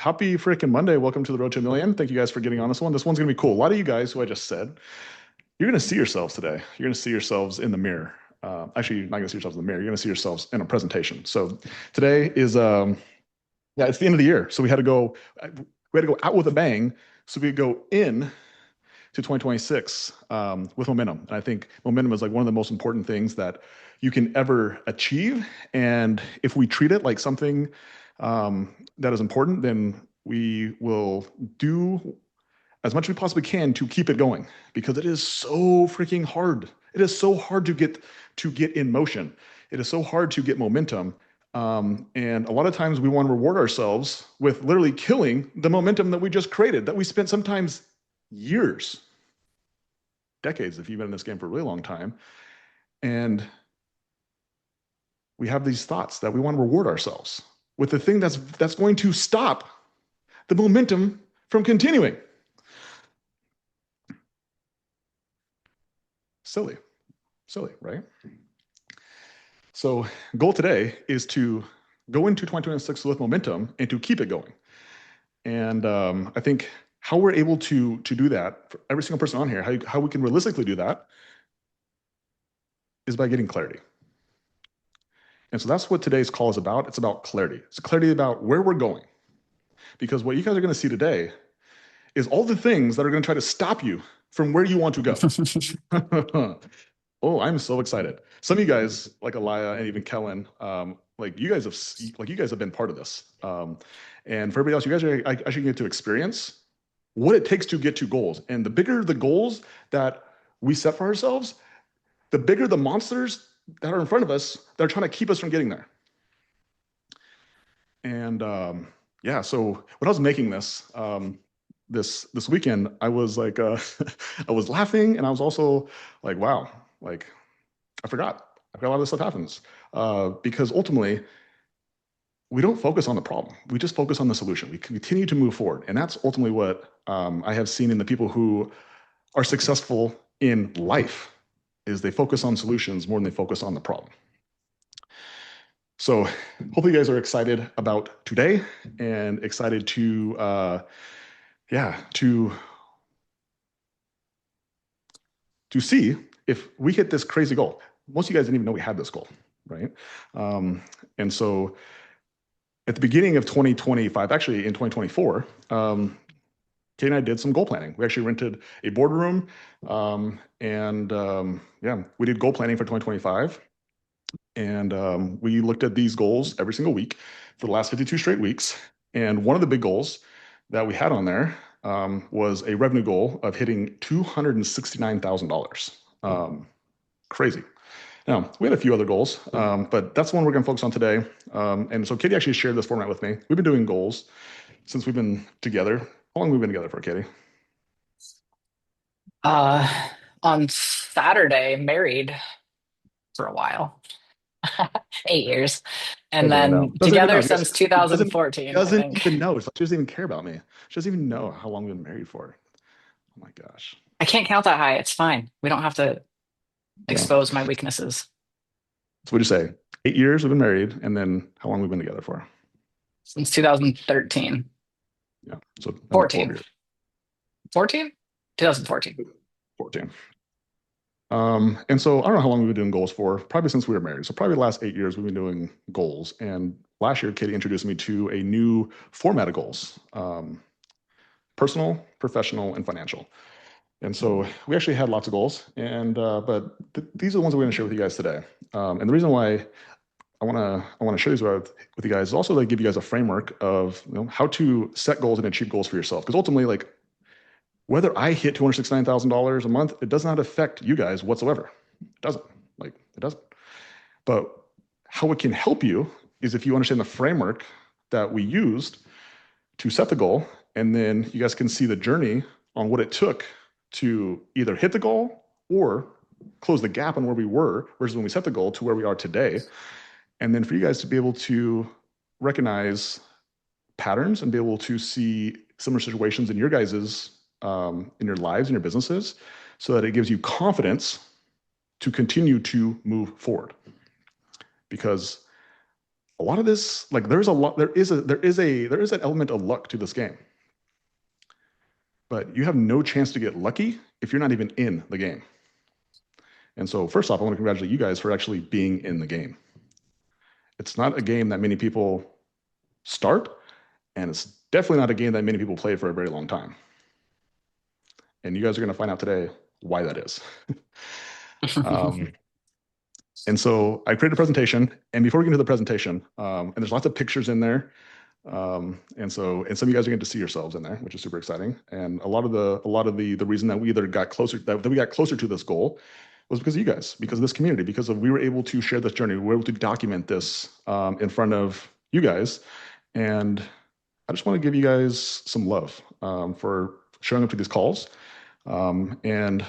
Happy freaking Monday. Welcome to the Road to a Million. Thank you guys for getting on this one. This one's going to be cool. A lot of you guys who I just said, you're going to see yourselves today. You're going to see yourselves in the mirror. Actually, you're not going to see yourselves in the mirror. You're going to see yourselves in a presentation. So today is, it's the end of the year. So we had to go out with a bang. So we could go in to 2026 with momentum. And I think momentum is like one of the most important things that you can ever achieve. And if we treat it like something that is important, then we will do as much as we possibly can to keep it going because it is so freaking hard. It is so hard to get in motion. It is so hard to get momentum. And a lot of times we want to reward ourselves with literally killing the momentum that we just created, that we spent sometimes years, decades, if you've been in this game for a really long time. And we have these thoughts that we want to reward ourselves with the thing that's going to stop the momentum from continuing. Silly, right? So goal today is to go into 2026 with momentum and to keep it going. And I think how we're able to do that for every single person on here, how we can realistically do that is by getting clarity. And so that's what today's call is about. It's about clarity. It's clarity about where we're going. Because what you guys are going to see today is all the things that are going to try to stop you from where you want to go. Oh, I'm so excited. Some of you guys, like Alaya and even Kellen, you guys have been part of this. And for everybody else, you guys are actually get to experience what it takes to get to goals. And the bigger the goals that we set for ourselves, the bigger the monsters that are in front of us that are trying to keep us from getting there. And so when I was making this this weekend, I was like, I was laughing, and I was also like, wow, like I forgot a lot of this stuff happens because ultimately we don't focus on the problem. We just focus on the solution. We continue to move forward. And that's ultimately what I have seen in the people who are successful in life is they focus on solutions more than they focus on the problem. So hopefully you guys are excited about today and excited to see if we hit this crazy goal. Most of you guys didn't even know we had this goal, right? And so at the beginning of 2025, actually in 2024, Kate and I did some goal planning. We actually rented a boardroom, we did goal planning for 2025. And we looked at these goals every single week for the last 52 straight weeks. And one of the big goals that we had on there was a revenue goal of hitting $269,000. Crazy. Now, we had a few other goals, but that's the one we're going to focus on today. And so Katie actually shared this format with me. We've been doing goals since we've been together. How long have we been together for, Katie? On Saturday, married for a while, 8 years, and Doesn't even then know. Doesn't even together know. since Doesn't 2014, I doesn't think. even know. It's like she doesn't even care about me. She doesn't even know how long we've been married for. Oh my gosh. I can't count that high. It's fine. We don't have to Yeah. expose my weaknesses. So what'd you say? 8 years we've been married, and then how long we've been together for? Since 2013. Yeah. So that's like 12 14. years. 14? 2014. 14. And so I don't know how long we've been doing goals for, probably since we were married. So probably the last 8 years we've been doing goals. And last year, Katie introduced me to a new format of goals, personal, professional, and financial. And so we actually had lots of goals, and but these are the ones that we're going to share with you guys today. And the reason why I want to share these with you guys is also to give you guys a framework of how to set goals and achieve goals for yourself. Because ultimately, like whether I hit $269,000 a month, it does not affect you guys whatsoever. It doesn't. It doesn't. But how it can help you is if you understand the framework that we used to set the goal, and then you guys can see the journey on what it took to either hit the goal or close the gap on where we were versus when we set the goal to where we are today. And then for you guys to be able to recognize patterns and be able to see similar situations in your guys's in your lives, in your businesses, so that it gives you confidence to continue to move forward. Because a lot of this, like there is an element of luck to this game, but you have no chance to get lucky if you're not even in the game. And so first off, I want to congratulate you guys for actually being in the game. It's not a game that many people start, and it's definitely not a game that many people play for a very long time. And you guys are going to find out today why that is. um, and so I created a presentation, and before we get into the presentation, and there's lots of pictures in there, and some of you guys are going to see yourselves in there, which is super exciting. And a lot of the reason that we either got closer that we got closer to this goal was because of you guys, because of this community, because of we were able to share this journey, we were able to document this in front of you guys, and I just want to give you guys some love for showing up to these calls, and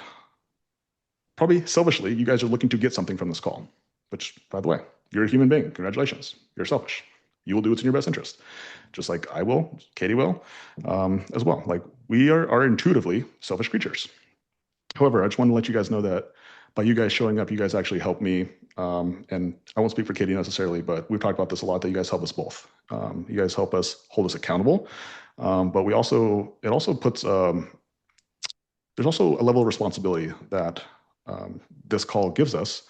probably selfishly, you guys are looking to get something from this call, which, by the way, you're a human being. Congratulations. You're selfish. You will do what's in your best interest, just like I will, Katie will, as well. Like we are intuitively selfish creatures. However, I just want to let you guys know that by you guys showing up, you guys actually help me. And I won't speak for Katie necessarily, but we've talked about this a lot, that you guys help us both. You guys help us hold us accountable. But it also puts, there's also a level of responsibility that this call gives us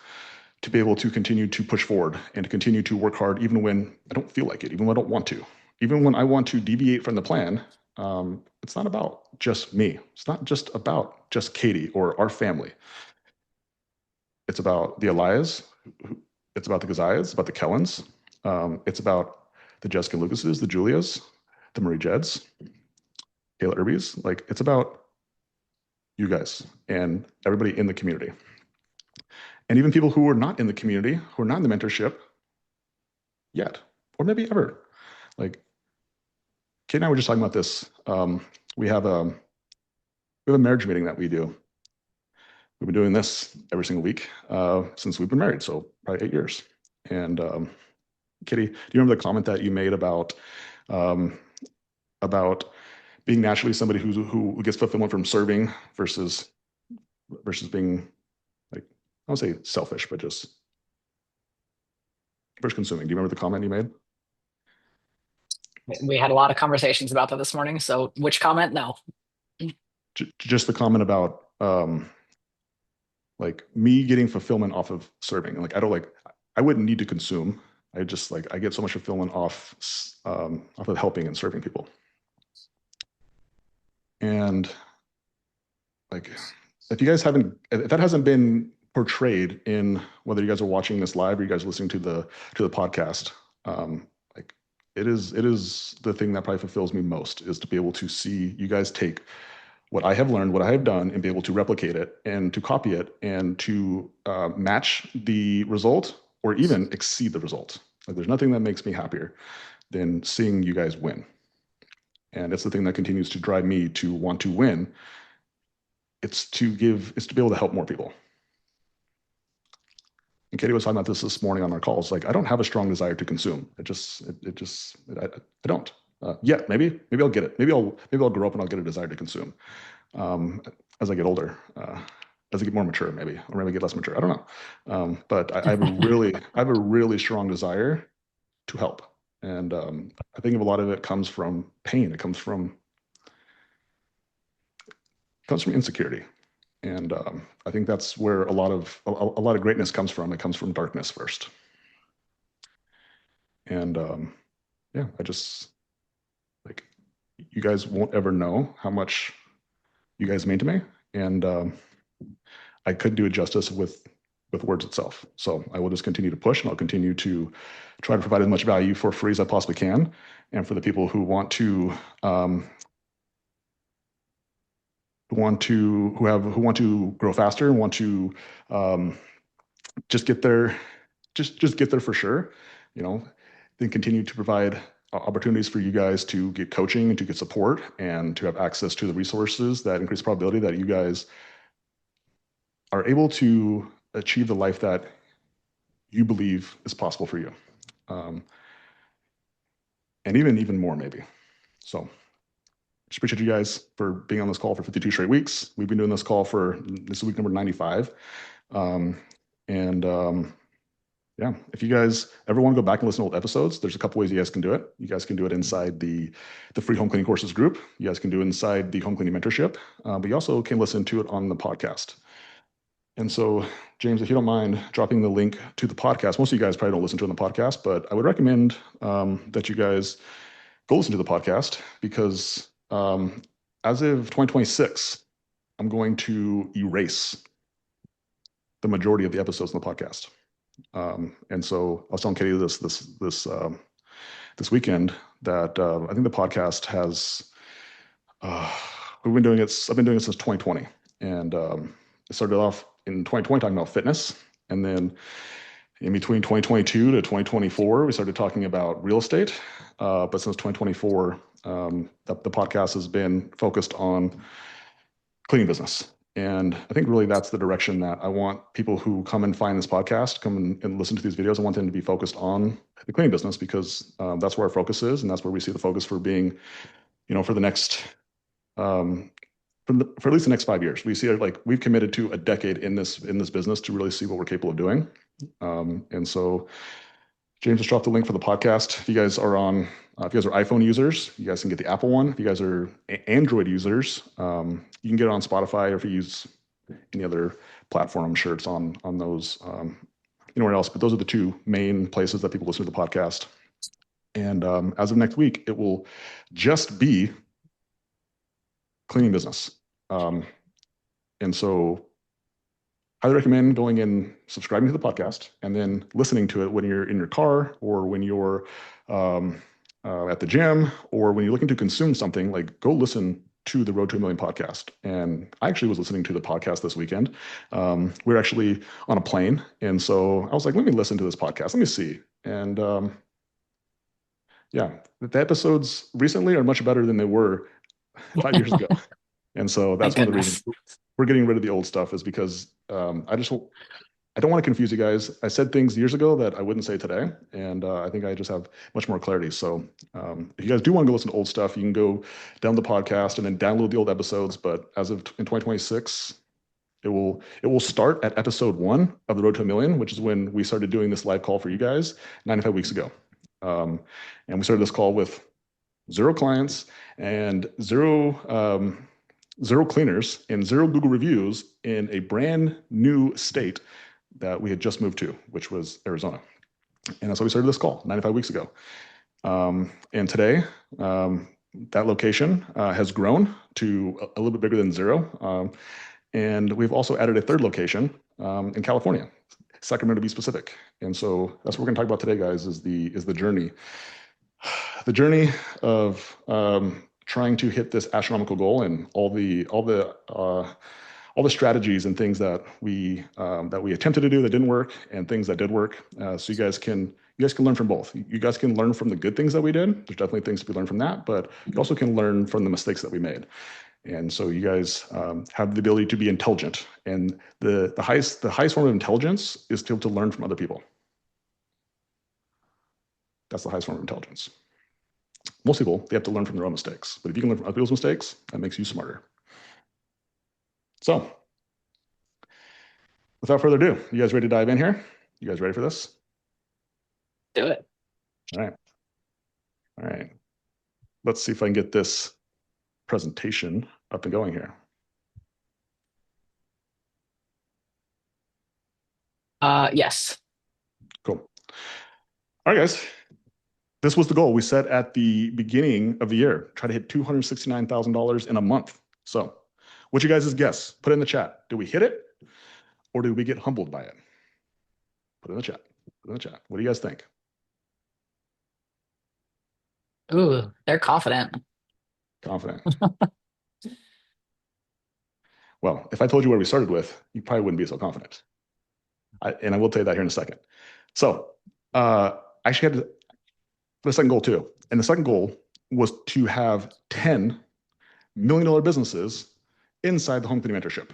to be able to continue to push forward and to continue to work hard, even when I don't feel like it, even when I don't want to, even when I want to deviate from the plan. It's not about just me. It's not just about just Katie or our family. It's about the Elias. It's about the Gazias. It's about the Kellens. It's about the Jessica Lucases, the Julias, the Marie Jeds, Kayla Irbies. Like it's about you guys and everybody in the community. And even people who are not in the community, who are not in the mentorship yet, or maybe ever. Like Kate and I were just talking about this. We have a marriage meeting that we do. We've been doing this every single week since we've been married, so probably 8 years. And Kitty, do you remember the comment that you made about being naturally somebody who gets fulfillment from serving versus being, like, I don't say selfish, but just versus consuming? Do you remember the comment you made? We had a lot of conversations about that this morning. So which comment? No. Just the comment about like me getting fulfillment off of serving. Like I wouldn't need to consume. I just I get so much fulfillment off of helping and serving people. And like if that hasn't been portrayed in whether you guys are watching this live or you guys are listening to the podcast, like it is the thing that probably fulfills me most, is to be able to see you guys take what I have learned, what I have done, and be able to replicate it and to copy it and to match the result or even exceed the result. Like there's nothing that makes me happier than seeing you guys win. And it's the thing that continues to drive me to want to win. It's to be able to help more people. And Katie was talking about this morning on our calls. Like I don't have a strong desire to consume. I don't. Yeah, maybe I'll get it. Maybe I'll grow up and I'll get a desire to consume as I get older, as I get more mature, maybe, or maybe get less mature. I don't know. But I have a really strong desire to help, and I think a lot of it comes from pain. It comes from insecurity, and I think that's where a lot of greatness comes from. It comes from darkness first, and yeah, I just like you guys won't ever know how much you guys mean to me, and I couldn't do it justice with words itself. So I will just continue to push, and I'll continue to try to provide as much value for free as I possibly can, and for the people who want to grow faster and want to just get there, just get there for sure, then continue to provide opportunities for you guys to get coaching and to get support and to have access to the resources that increase the probability that you guys are able to achieve the life that you believe is possible for you. And even more maybe. So just appreciate you guys for being on this call for 52 straight weeks. We've been doing this call this is week number 95. Yeah. If you guys ever want to go back and listen to old episodes, there's a couple ways you guys can do it. You guys can do it inside the free home cleaning courses group. You guys can do it inside the home cleaning mentorship, but you also can listen to it on the podcast. And so, James, if you don't mind dropping the link to the podcast, most of you guys probably don't listen to it on the podcast, but I would recommend that you guys go listen to the podcast because as of 2026, I'm going to erase the majority of the episodes in the podcast. And so I was telling Katie this weekend that I think the podcast has we've been doing it. I've been doing it since 2020, and it started off in 2020 talking about fitness, and then in between 2022 to 2024, we started talking about real estate. But since 2024, the podcast has been focused on cleaning business. And I think really that's the direction that I want people who come and find this podcast, come and listen to these videos. I want them to be focused on the cleaning business because that's where our focus is. And that's where we see the focus for being, for the next, for at least the next 5 years. We see it like we've committed to a decade in this business to really see what we're capable of doing. And so James just dropped the link for the podcast. If you guys are iPhone users, you guys can get the Apple one. If you guys are Android users, you can get it on Spotify, or if you use any other platform, I'm sure it's on those anywhere else. But those are the two main places that people listen to the podcast. And as of next week, it will just be cleaning business. And so highly recommend going and subscribing to the podcast and then listening to it when you're in your car or when you're at the gym or when you're looking to consume something. Like, go listen to the Road to a Million podcast. And I actually was listening to the podcast this weekend. We were actually on a plane. And so I was like, let me listen to this podcast. Let me see. And yeah, the episodes recently are much better than they were 5 years ago. And so that's Thank one of the reasons goodness. we're getting rid of the old stuff, is because I don't want to confuse you guys. I said things years ago that I wouldn't say today, and I think I just have much more clarity. So if you guys do want to go listen to old stuff, you can go down the podcast and then download the old episodes. But as of in 2026, it will start at episode 1 of the Road to a Million, which is when we started doing this live call for you guys 95 weeks ago. And we started this call with 0 clients and zero cleaners and 0 Google reviews in a brand new state that we had just moved to, which was Arizona. And that's why we started this call 95 weeks ago. And today, that location has grown to a little bit bigger than 0. And we've also added a 3rd location in California, Sacramento to be specific. And so that's what we're going to talk about today, guys, is the journey. The journey of trying to hit this astronomical goal and all the strategies and things that we attempted to do that didn't work and things that did work. So you guys can learn from both. You guys can learn from the good things that we did. There's definitely things to be learned from that, but you also can learn from the mistakes that we made. And so you guys have the ability to be intelligent, and the highest form of intelligence is to be able to learn from other people. That's the highest form of intelligence. Most people, they have to learn from their own mistakes. But if you can learn from other people's mistakes, that makes you smarter. So without further ado, you guys ready to dive in here? You guys ready for this? Do it. All right. All right. Let's see if I can get this presentation up and going here. Yes. Cool. All right, guys. This was the goal we set at the beginning of the year. Try to hit $269,000 in a month. So what's your guys' guess? Put it in the chat. Did we hit it, or did we get humbled by it? Put it in the chat. Put it in the chat. What do you guys think? Ooh, they're confident. Confident. Well, if I told you where we started with, you probably wouldn't be so confident. And I will tell you that here in a second. So I actually had the second goal too. And the second goal was to have $10 million businesses inside the home cleaning mentorship.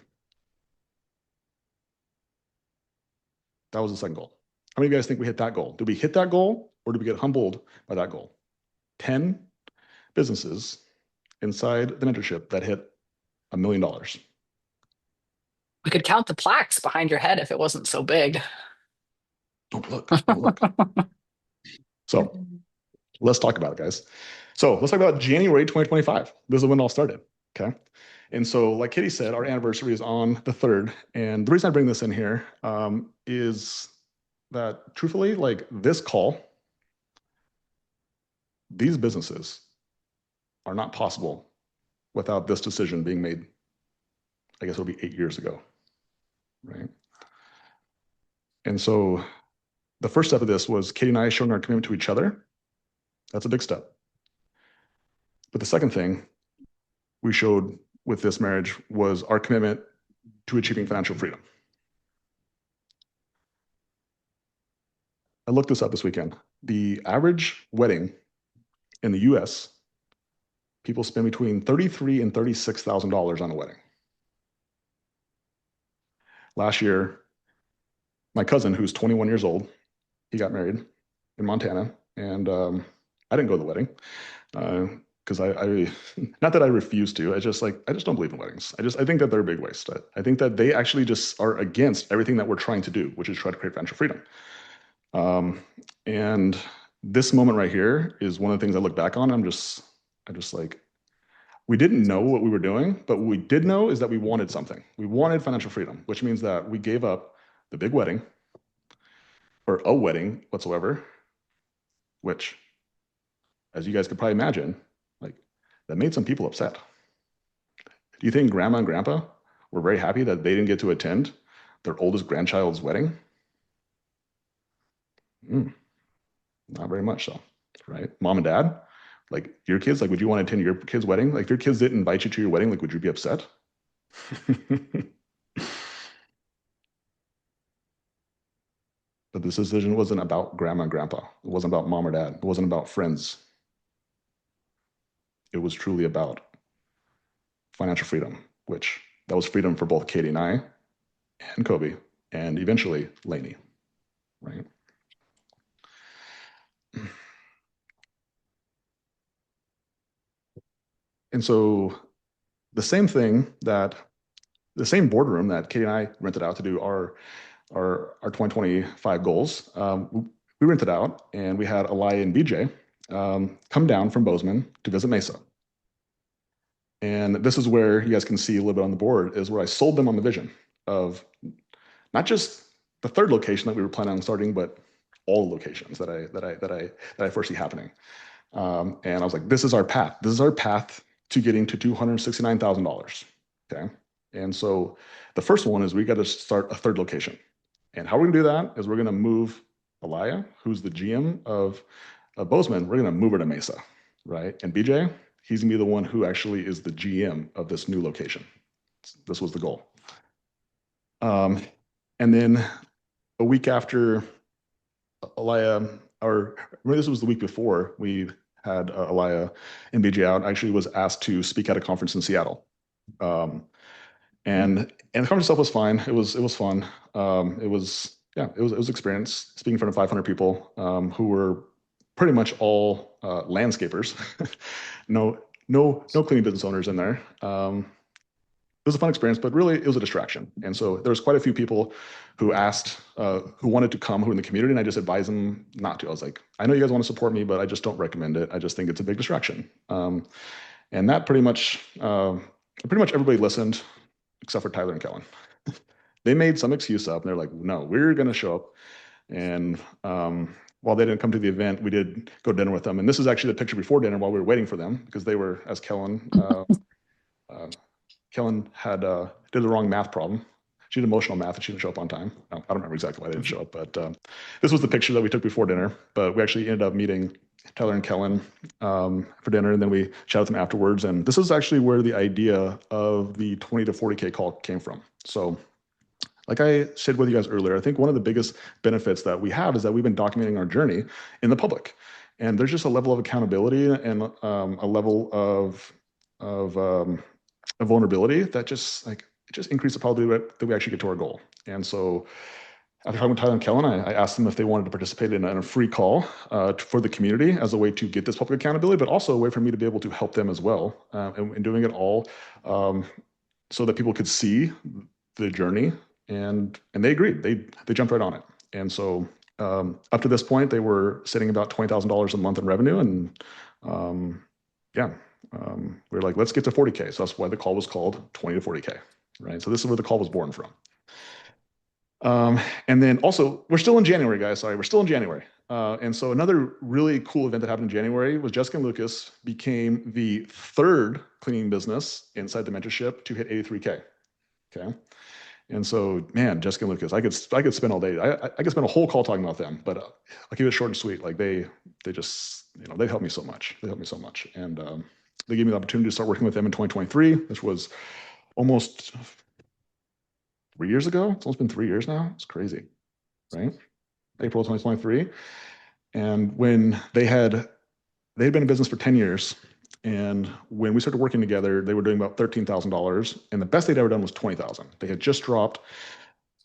That was the second goal. How many of you guys think we hit that goal? Did we hit that goal, or did we get humbled by that goal? 10 businesses inside the mentorship that hit $1 million. We could count the plaques behind your head if it wasn't so big. Don't look. Don't look. So let's talk about it, guys. So let's talk about January 2025. This is when it all started. Okay. And so, like Katie said, our anniversary is on the 3rd. And the reason I bring this in here is that truthfully, like this call, these businesses are not possible without this decision being made. I guess it'll be 8 years ago. Right. And so the first step of this was Katie and I showing our commitment to each other. That's a big step. But the second thing we showed with this marriage was our commitment to achieving financial freedom. I looked this up this weekend. The average wedding in the US, people spend between $33,000 and $36,000 on a wedding. Last year, my cousin, who's 21 years old, he got married in Montana, and I didn't go to the wedding because I not that I refuse to. I just don't believe in weddings. I think that they're a big waste. I think that they actually just are against everything that we're trying to do, which is try to create financial freedom. And this moment right here is one of the things I look back on. I just like, we didn't know what we were doing, but what we did know is that we wanted something. We wanted financial freedom, which means that we gave up the big wedding or a wedding whatsoever, which, as you guys could probably imagine, like that made some people upset. Do you think grandma and grandpa were very happy that they didn't get to attend their oldest grandchild's wedding? Not very much so, right? Mom and dad, like your kids, like would you want to attend your kid's wedding? Like if your kids didn't invite you to your wedding, like would you be upset? But this decision wasn't about grandma and grandpa. It wasn't about mom or dad. It wasn't about friends. It was truly about financial freedom, which that was freedom for both Katie and I and Kobe and eventually Lainey, right? And so the same thing that the same boardroom that Katie and I rented out to do our 2025 goals, we rented out and we had Alaya and BJ come down from Bozeman to visit Mesa. And this is where you guys can see a little bit on the board is where I sold them on the vision of not just the third location that we were planning on starting, but all locations that I foresee happening. And I was like, this is our path. This is our path to getting to $269,000. Okay. And so the first one is we got to start a third location. And how we're going to do that is we're going to move Alaya, who's the GM of Bozeman, we're going to move her to Mesa, right? And BJ, he's going to be the one who actually is the GM of this new location. This was the goal. And then a week after Alaya, or remember this was the week before we had Alaya and BJ out, I actually was asked to speak at a conference in Seattle. And the conference itself was fine. It was fun. It was experience speaking in front of 500 people who were pretty much all landscapers. no cleaning business owners in there. It was a fun experience, but really it was a distraction. And so there was quite a few people who asked, who wanted to come, who were in the community, and I just advised them not to. I was like, I know you guys want to support me, but I just don't recommend it. I just think it's a big distraction. And that pretty much everybody listened except for Tyler and Kellen. They made some excuse up and they're like, no, we're going to show up. And while they didn't come to the event, we did go to dinner with them. And this is actually the picture before dinner while we were waiting for them because they were, as Kellen had did the wrong math problem. She did emotional math and she didn't show up on time. I don't remember exactly why they didn't show up, but this was the picture that we took before dinner. But we actually ended up meeting Tyler and Kellen for dinner, and then we chatted with them afterwards. And this is actually where the idea of the 20 to 40K call came from. So like I shared with you guys earlier, I think one of the biggest benefits that we have is that we've been documenting our journey in the public. And there's just a level of accountability and a level of vulnerability that just increase the probability that we actually get to our goal. And so after talking with Tyler and Kellen, I asked them if they wanted to participate in a free call for the community as a way to get this public accountability, but also a way for me to be able to help them as well. And doing it all so that people could see the journey. And they agreed. They jumped right on it. And so Up to this point, they were sitting about $20,000 a month in revenue. And yeah, we were like, let's get to 40K. So that's why the call was called 20 to 40K, right? So this is where the call was born from. And then also, we're still in January, guys. Sorry, we're still in January. And so another really cool event that happened in January was Jessica and Lucas became the third cleaning business inside the mentorship to hit 83K. Okay. And so, man, Jessica and Lucas, I could spend all day. I could spend a whole call talking about them, but I'll keep it short and sweet. Like they just, they helped me so much. They helped me so much, and they gave me the opportunity to start working with them in 2023. This was almost 3 years ago. It's almost been 3 years now. It's crazy, right? April 2023. And when they'd been in business for 10 years. And when we started working together, they were doing about $13,000. And the best they'd ever done was 20,000. They had just dropped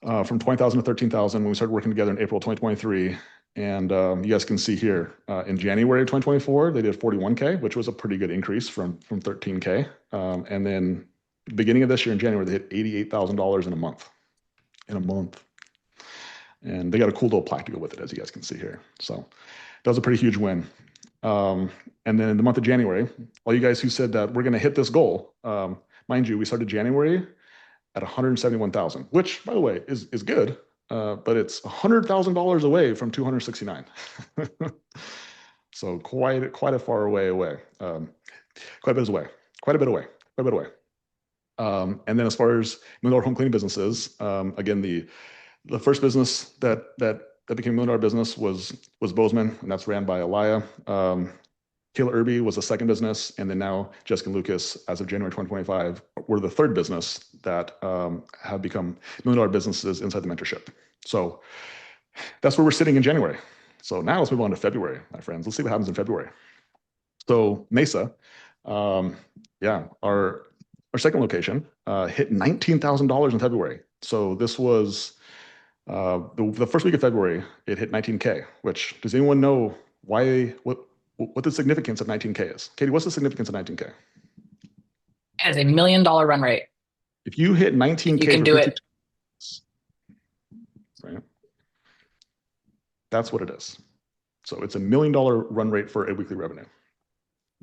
from 20,000 to 13,000 when we started working together in April 2023. And you guys can see here in January of 2024, they did 41K, which was a pretty good increase from 13K. And then beginning of this year in January, they hit $88,000 in a month. In a month. And they got a cool little plaque to go with it, as you guys can see here. So that was a pretty huge win. And then in the month of January, all you guys who said that we're going to hit this goal, mind you, we started January at 171,000, which, by the way, is good, but it's $100,000 away from 269. So quite a far away. Quite a bit away. Quite a bit away. Quite a bit away. And then as far as million-dollar home cleaning businesses, again, the first business that became a million-dollar business was Bozeman, and that's ran by Alaya. Kayla Irby was the second business, and then now Jessica and Lucas, as of January 2025, were the third business that have become million-dollar businesses inside the mentorship. So that's where we're sitting in January. So now let's move on to February, my friends. Let's see what happens in February. So Mesa, yeah, our second location hit $19,000 in February. So this was the first week of February. It hit 19K. Which, does anyone know what the significance of 19K is? Katie, what's the significance of 19K? As a $1 million run rate, If you hit you 19K can for do 52, it. right? That's what it is. So it's $1 million run rate for a weekly revenue.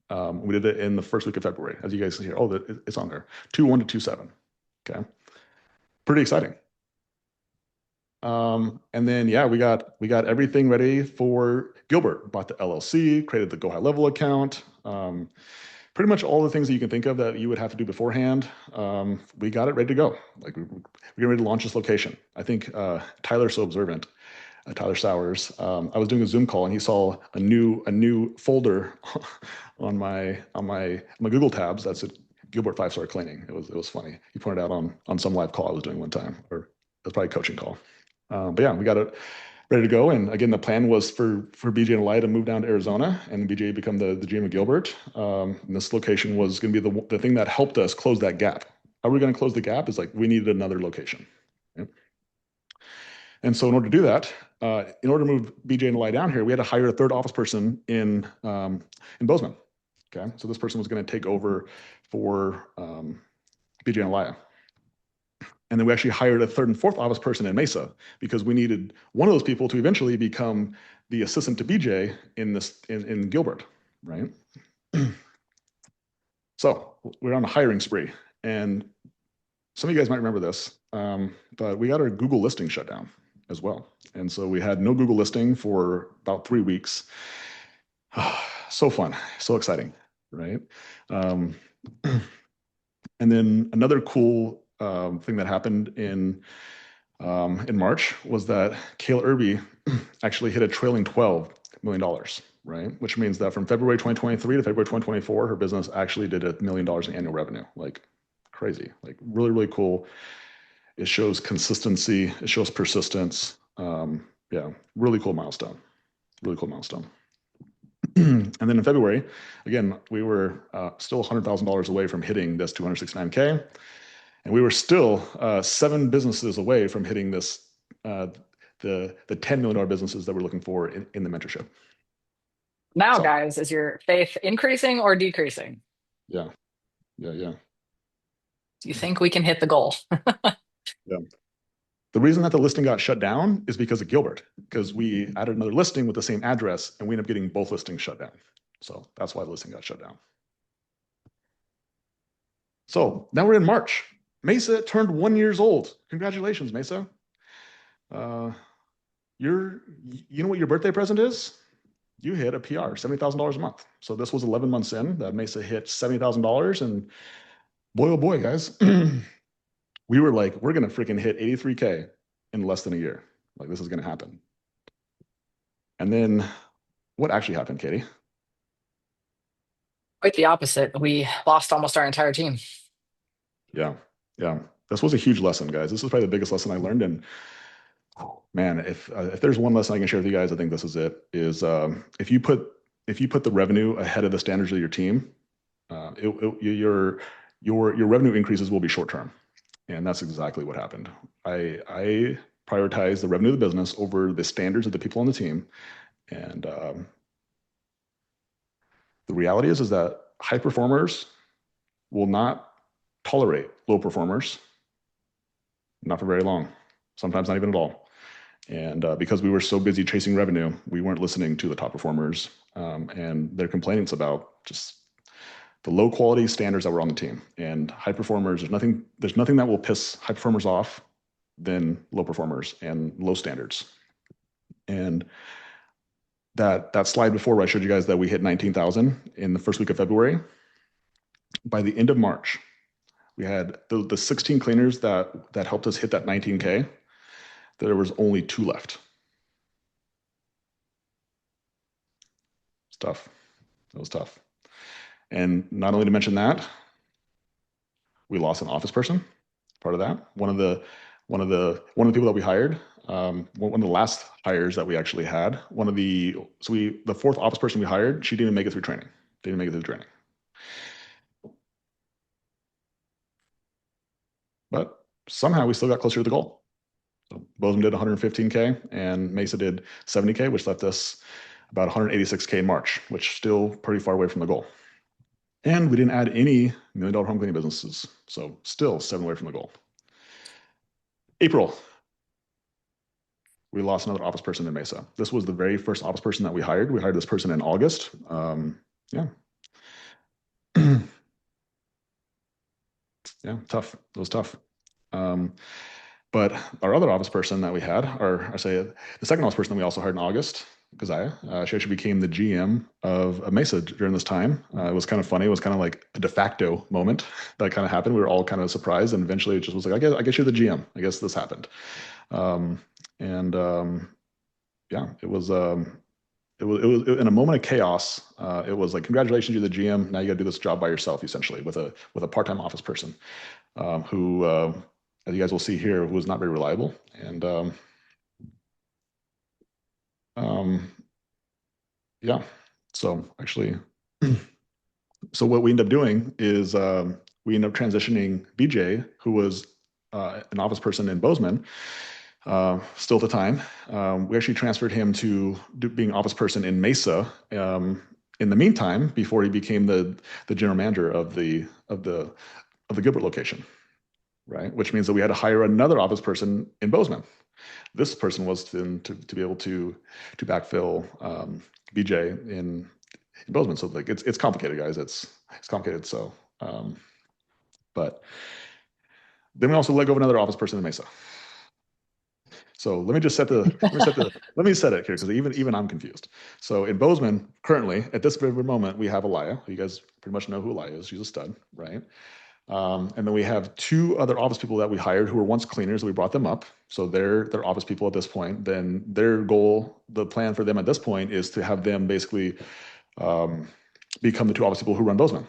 We did it in the first week of February, as you guys see here. Oh, it's on there. 2.1 to 2.7. Okay, pretty exciting. And then yeah, we got everything ready for Gilbert. Bought the LLC, created the Go High Level account. Pretty much all the things that you can think of that you would have to do beforehand. We got it ready to go. Like we're getting ready to launch this location. I think Tyler's so observant. Tyler Sowers. I was doing a Zoom call and he saw a new folder on my Google tabs. That's a Gilbert 5-star cleaning. It was funny. He pointed out on some live call I was doing one time, or it was probably a coaching call. But yeah, we got it ready to go. And again, the plan was for BJ and Alaya to move down to Arizona and BJ become the GM of Gilbert. And this location was going to be the thing that helped us close that gap. How are we going to close the gap? Is like we needed another location. Right? And so in order to do that, in order to move BJ and Alaya down here, we had to hire a third office person in Bozeman. Okay, so this person was going to take over for BJ and Alaya. And then we actually hired a third and fourth office person in Mesa because we needed one of those people to eventually become the assistant to BJ in Gilbert, right? So we're on a hiring spree, and some of you guys might remember this, but we got our Google listing shut down as well, and so we had no Google listing for about 3 weeks. So fun, so exciting, right? And then another cool thing that happened in March was that Kayla Irby actually hit a trailing $12 million, right? Which means that from February 2023 to February 2024, her business actually did $1 million in annual revenue. Like crazy, like really, really cool. It shows consistency. It shows persistence. Yeah, really cool milestone. Really cool milestone. And then in February, again, we were still $100,000 away from hitting this 269K. And we were still 7 businesses away from hitting this, the $10 million businesses that we're looking for in the mentorship. Now, So, guys, is your faith increasing or decreasing? yeah. Do you think we can hit the goal? Yeah. The reason that the listing got shut down is because of Gilbert, because we added another listing with the same address and we ended up getting both listings shut down. So that's why the listing got shut down. So now we're in March. Mesa turned 1 year old. Congratulations, Mesa. You know what your birthday present is? You hit a PR, $70,000 a month. So this was 11 months in that Mesa hit $70,000. And boy, oh boy, guys, we were like, we're going to freaking hit 83K in less than a year. Like, this is going to happen. And then what actually happened, Katie? Quite the opposite. We lost almost our entire team. Yeah. Yeah. This was a huge lesson, guys. This is probably the biggest lesson I learned. And man, if there's one lesson I can share with you guys, I think this is it. Is if you put the revenue ahead of the standards of your team, your revenue increases will be short term, and that's exactly what happened. I prioritize the revenue of the business over the standards of the people on the team, and the reality is that high performers will not tolerate low performers, not for very long, sometimes not even at all. And because we were so busy chasing revenue, we weren't listening to the top performers and their complaints about just the low quality standards that were on the team. And high performers, there's nothing that will piss high performers off than low performers and low standards. And that slide before where I showed you guys that we hit 19,000 in the first week of February. By the end of March, we had the 16 cleaners that helped us hit that 19K. There was only 2 left. It's tough. It was tough. And not only to mention that, we lost an office person. Part of that. One of the people that we hired, one of the last hires that we actually had. The 4th office person we hired, she didn't make it through training. But somehow we still got closer to the goal. So Bozeman did 115K and Mesa did 70K, which left us about 186K in March, which is still pretty far away from the goal. And we didn't add any $1 million home cleaning businesses. So still 7 away from the goal. April, we lost another office person in Mesa. This was the very first office person that we hired. We hired this person in August. Yeah. Yeah, tough. It was tough. But our other office person that we had, or I say the second office person that we also hired in August, Keziah, she actually became the GM of Mesa during this time. It was kind of funny. It was kind of like a de facto moment that kind of happened. We were all kind of surprised, and eventually it just was like, I guess you're the GM. I guess this happened. Yeah, it was in a moment of chaos. It was like, congratulations, you're the GM. Now you got to do this job by yourself, essentially, with a part-time office person who, as you guys will see here, who was not very reliable. And yeah, so actually, so what we end up doing is we end up transitioning BJ, who was an office person in Bozeman, still at the time. We actually transferred him to being office person in Mesa in the meantime, before he became the general manager of the Gilbert location, right? Which means that we had to hire another office person in Bozeman. This person was then to be able to backfill BJ in Bozeman. So like it's complicated, guys. It's complicated. So, but then we also let go of another office person in Mesa. So let me just set it here, because even I'm confused. So in Bozeman, currently at this very moment, we have Elia. You guys pretty much know who Elia is. She's a stud, right? And then we have 2 other office people that we hired who were once cleaners. We brought them up, so they're office people at this point. Then their goal, the plan for them at this point, is to have them basically become the 2 office people who run Bozeman.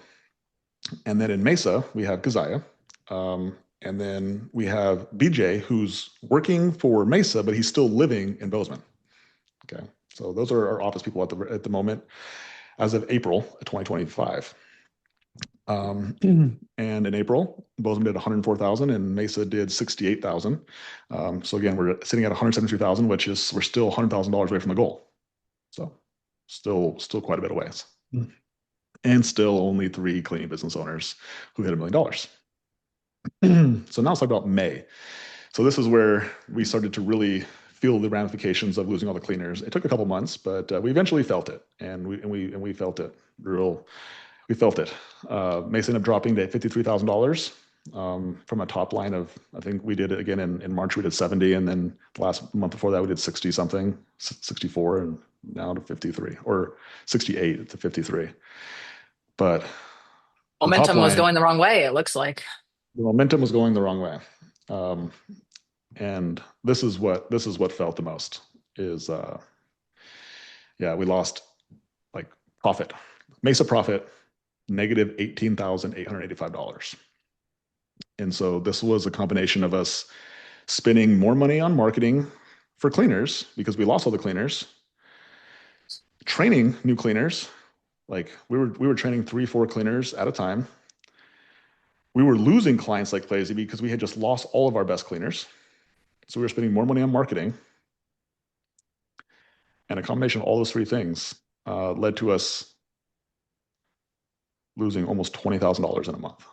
And then in Mesa, we have Keziah. And then we have BJ, who's working for Mesa, but he's still living in Bozeman. Okay, so those are our office people at the moment, as of April 2025. And in April, Bozeman did 104,000 and Mesa did 68,000. So again, we're sitting at 172,000, which is we're still $100,000 away from the goal. So still quite a bit away. And still only 3 cleaning business owners who hit $1 million. So now let's talk about May. So this is where we started to really feel the ramifications of losing all the cleaners. It took a couple months, but we eventually felt it, and we felt it real. We felt it. Mesa ended up dropping to $53,000 from a top line of, I think we did it again in March. We did 70, and then the last month before that we did 60 something, 64, and now to 53 or 68 to 53. But the top Momentum was line, going the wrong way, it looks like. the momentum was going the wrong way. Um, and this is what felt the most is yeah, we lost like profit. Mesa profit negative $18,885. And so this was a combination of us spending more money on marketing for cleaners because we lost all the cleaners, training new cleaners. Like we were training 3, 4 cleaners at a time. We were losing clients like crazy because we had just lost all of our best cleaners. So we were spending more money on marketing. And a combination of all those three things led to us losing almost $20,000 in a month.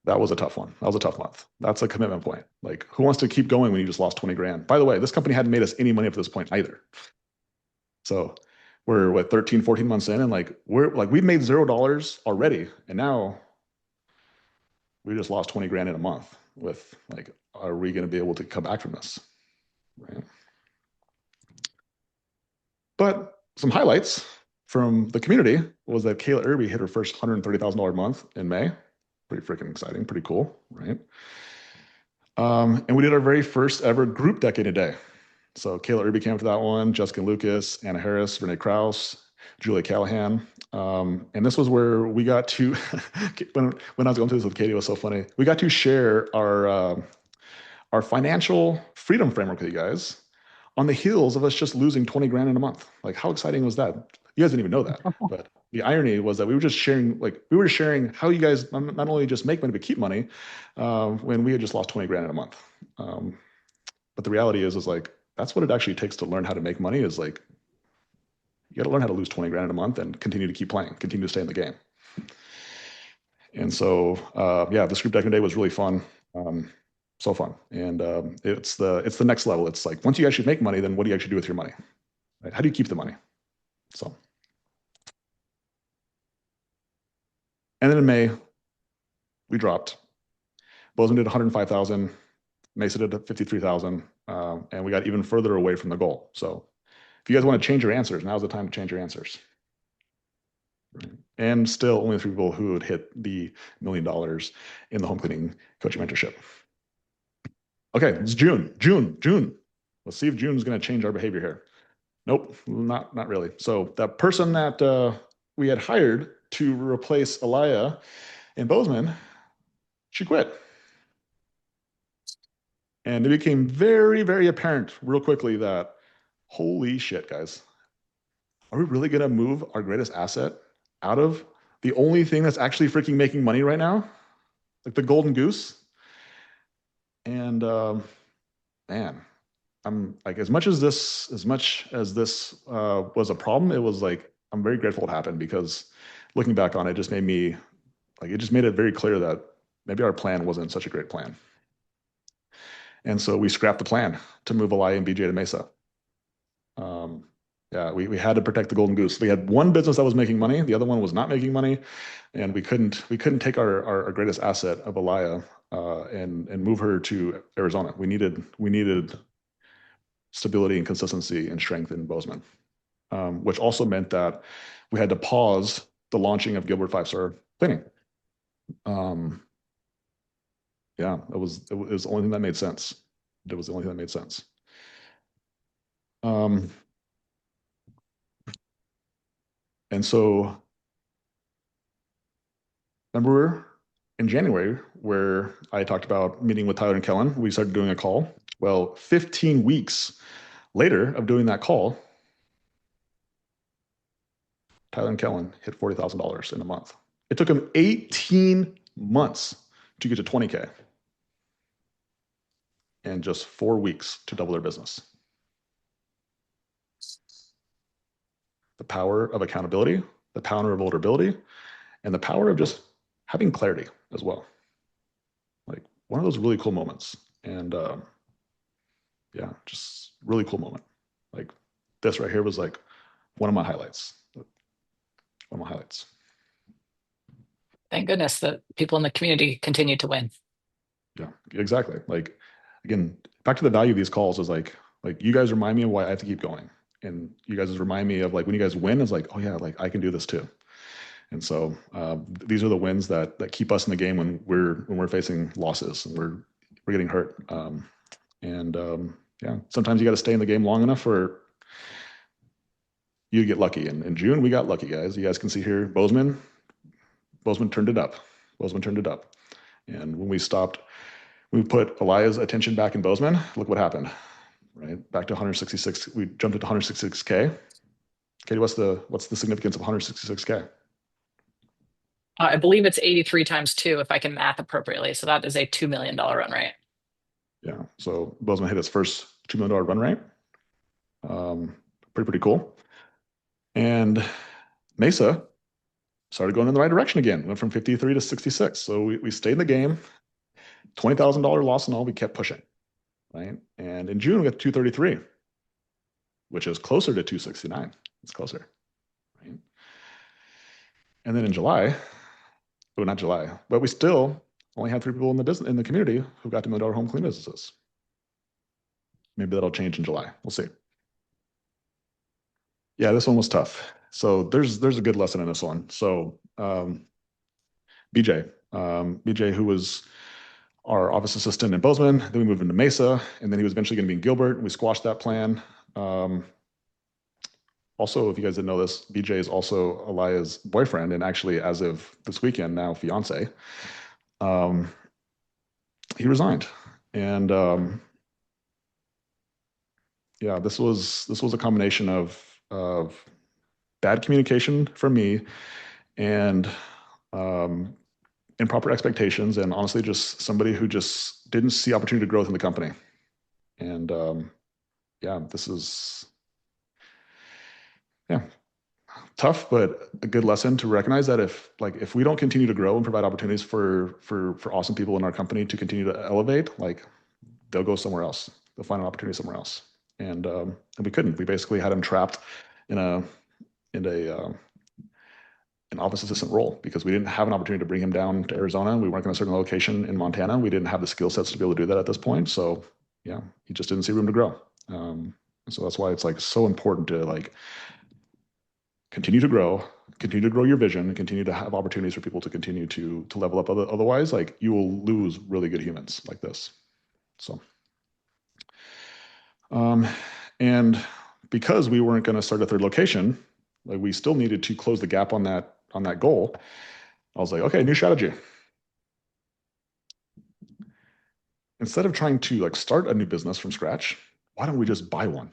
That was a tough one. That was a tough month. That's a commitment point. Like, who wants to keep going when you just lost 20 grand? By the way, this company hadn't made us any money up to this point either. So we're what, 13, 14 months in, and we've made $0 already. And now we just lost 20 grand in a month with like, are we going to be able to come back from this? Right. But some highlights from the community was that Kayla Irby hit her first $130,000 month in May. Pretty freaking exciting, pretty cool, right? And we did our very first ever group decade a day. So Kayla Irby came up to that one, Jessica Lucas, Anna Harris, Renee Krause, Julia Callahan. And this was where we got to, when I was going through this with Katie, it was so funny. We got to share our financial freedom framework with you guys on the heels of us just losing 20 grand in a month. Like, how exciting was that? You guys didn't even know that. But the irony was that we were sharing how you guys not only just make money, but keep money when we had just lost 20 grand in a month. But the reality is like, that's what it actually takes to learn how to make money is like, you got to learn how to lose 20 grand in a month and continue to keep playing, continue to stay in the game. And so, yeah, this group decking day was really fun. So fun. And it's the next level. It's like, once you actually make money, then what do you actually do with your money? Right? How do you keep the money? So, and then in May, we dropped. Bozeman did 105,000. Mesa did 53,000. And we got even further away from the goal. So if you guys want to change your answers, now's the time to change your answers. Right. And still only 3 people who would hit the $1 million in the home cleaning coaching mentorship. Okay, it's June. Let's see if June's going to change our behavior here. Nope, not really. So that person that we had hired to replace Alaya in Bozeman, she quit. And it became very, very apparent real quickly that, holy shit, guys, are we really going to move our greatest asset out of the only thing that's actually freaking making money right now? Like the golden goose? And man, I'm like, as much as this was a problem, it was like, I'm very grateful it happened because looking back on it, just made me like, it just made it very clear that maybe our plan wasn't such a great plan. And so we scrapped the plan to move Alaya and BJ to Mesa. Yeah, we had to protect the golden goose. We had one business that was making money, the other one was not making money, and we couldn't take our greatest asset of Alaya and move her to Arizona. We needed stability and consistency and strength in Bozeman, which also meant that we had to pause the launching of Gilbert 5-star cleaning. Yeah, it was the only thing that made sense. It was the only thing that made sense. And so remember in January where I talked about meeting with Tyler and Kellen, we started doing a call. Well, 15 weeks later of doing that call, Tyler and Kellen hit $40,000 in a month. It took them 18 months to get to 20K and just 4 weeks to double their business. The power of accountability, the power of vulnerability, and the power of just having clarity as well. one of those really cool moments. And yeah, just really cool moment. Like this right here was like one of my highlights. One of my highlights. Thank goodness that people in the community continue to win. Yeah, exactly. Like again, back to the value of these calls is like you guys remind me of why I have to keep going. And you guys remind me of like when you guys win, it's like, oh yeah, like I can do this too. And so these are the wins that keep us in the game when we're facing losses and we're getting hurt. And yeah, sometimes you got to stay in the game long enough for you to get lucky. And in June, we got lucky, guys. You guys can see here, Bozeman turned it up. Bozeman turned it up. And when we stopped, we put Elia's attention back in Bozeman. Look what happened, right? Back to 166. We jumped to 166K. Katie, what's the significance of 166K? I believe it's 83 times two, if I can math appropriately. So that is a $2 million run rate. Yeah. So Bozeman hit its first $2 million run rate. Pretty cool. And Mesa started going in the right direction again. Went from 53 to 66. So we stayed in the game. $20,000 loss and all. We kept pushing, right? And in June we got to 233, which is closer to 269. It's closer, right? And then in July, well, not July, but we still only had 3 people in the business in the community who got to $1 million home clean businesses. Maybe that'll change in July. We'll see. Yeah, this one was tough. So there's a good lesson in this one. So BJ, BJ, who was our office assistant in Bozeman, then we moved into Mesa, and then he was eventually going to be in Gilbert. We squashed that plan. Also, if you guys didn't know this, BJ is also Elia's boyfriend, and actually, as of this weekend, now fiance. He resigned, and yeah, this was a combination of bad communication from me and improper expectations, and honestly, just somebody who just didn't see opportunity to growth in the company. And yeah, this is yeah tough, but a good lesson to recognize that if we don't continue to grow and provide opportunities for awesome people in our company to continue to elevate, like they'll go somewhere else. They'll find an opportunity somewhere else. And we couldn't. We basically had him trapped in a in a an office assistant role because we didn't have an opportunity to bring him down to Arizona. We weren't going to a certain location in Montana. We didn't have the skill sets to be able to do that at this point. So yeah, he just didn't see room to grow. So that's why it's like so important to like continue to grow your vision, and continue to have opportunities for people to continue to level up. Otherwise, like you will lose really good humans like this. So, and because we weren't going to start a third location, like we still needed to close the gap on that goal. I was like, okay, new strategy. Instead of trying to like start a new business from scratch, why don't we just buy one?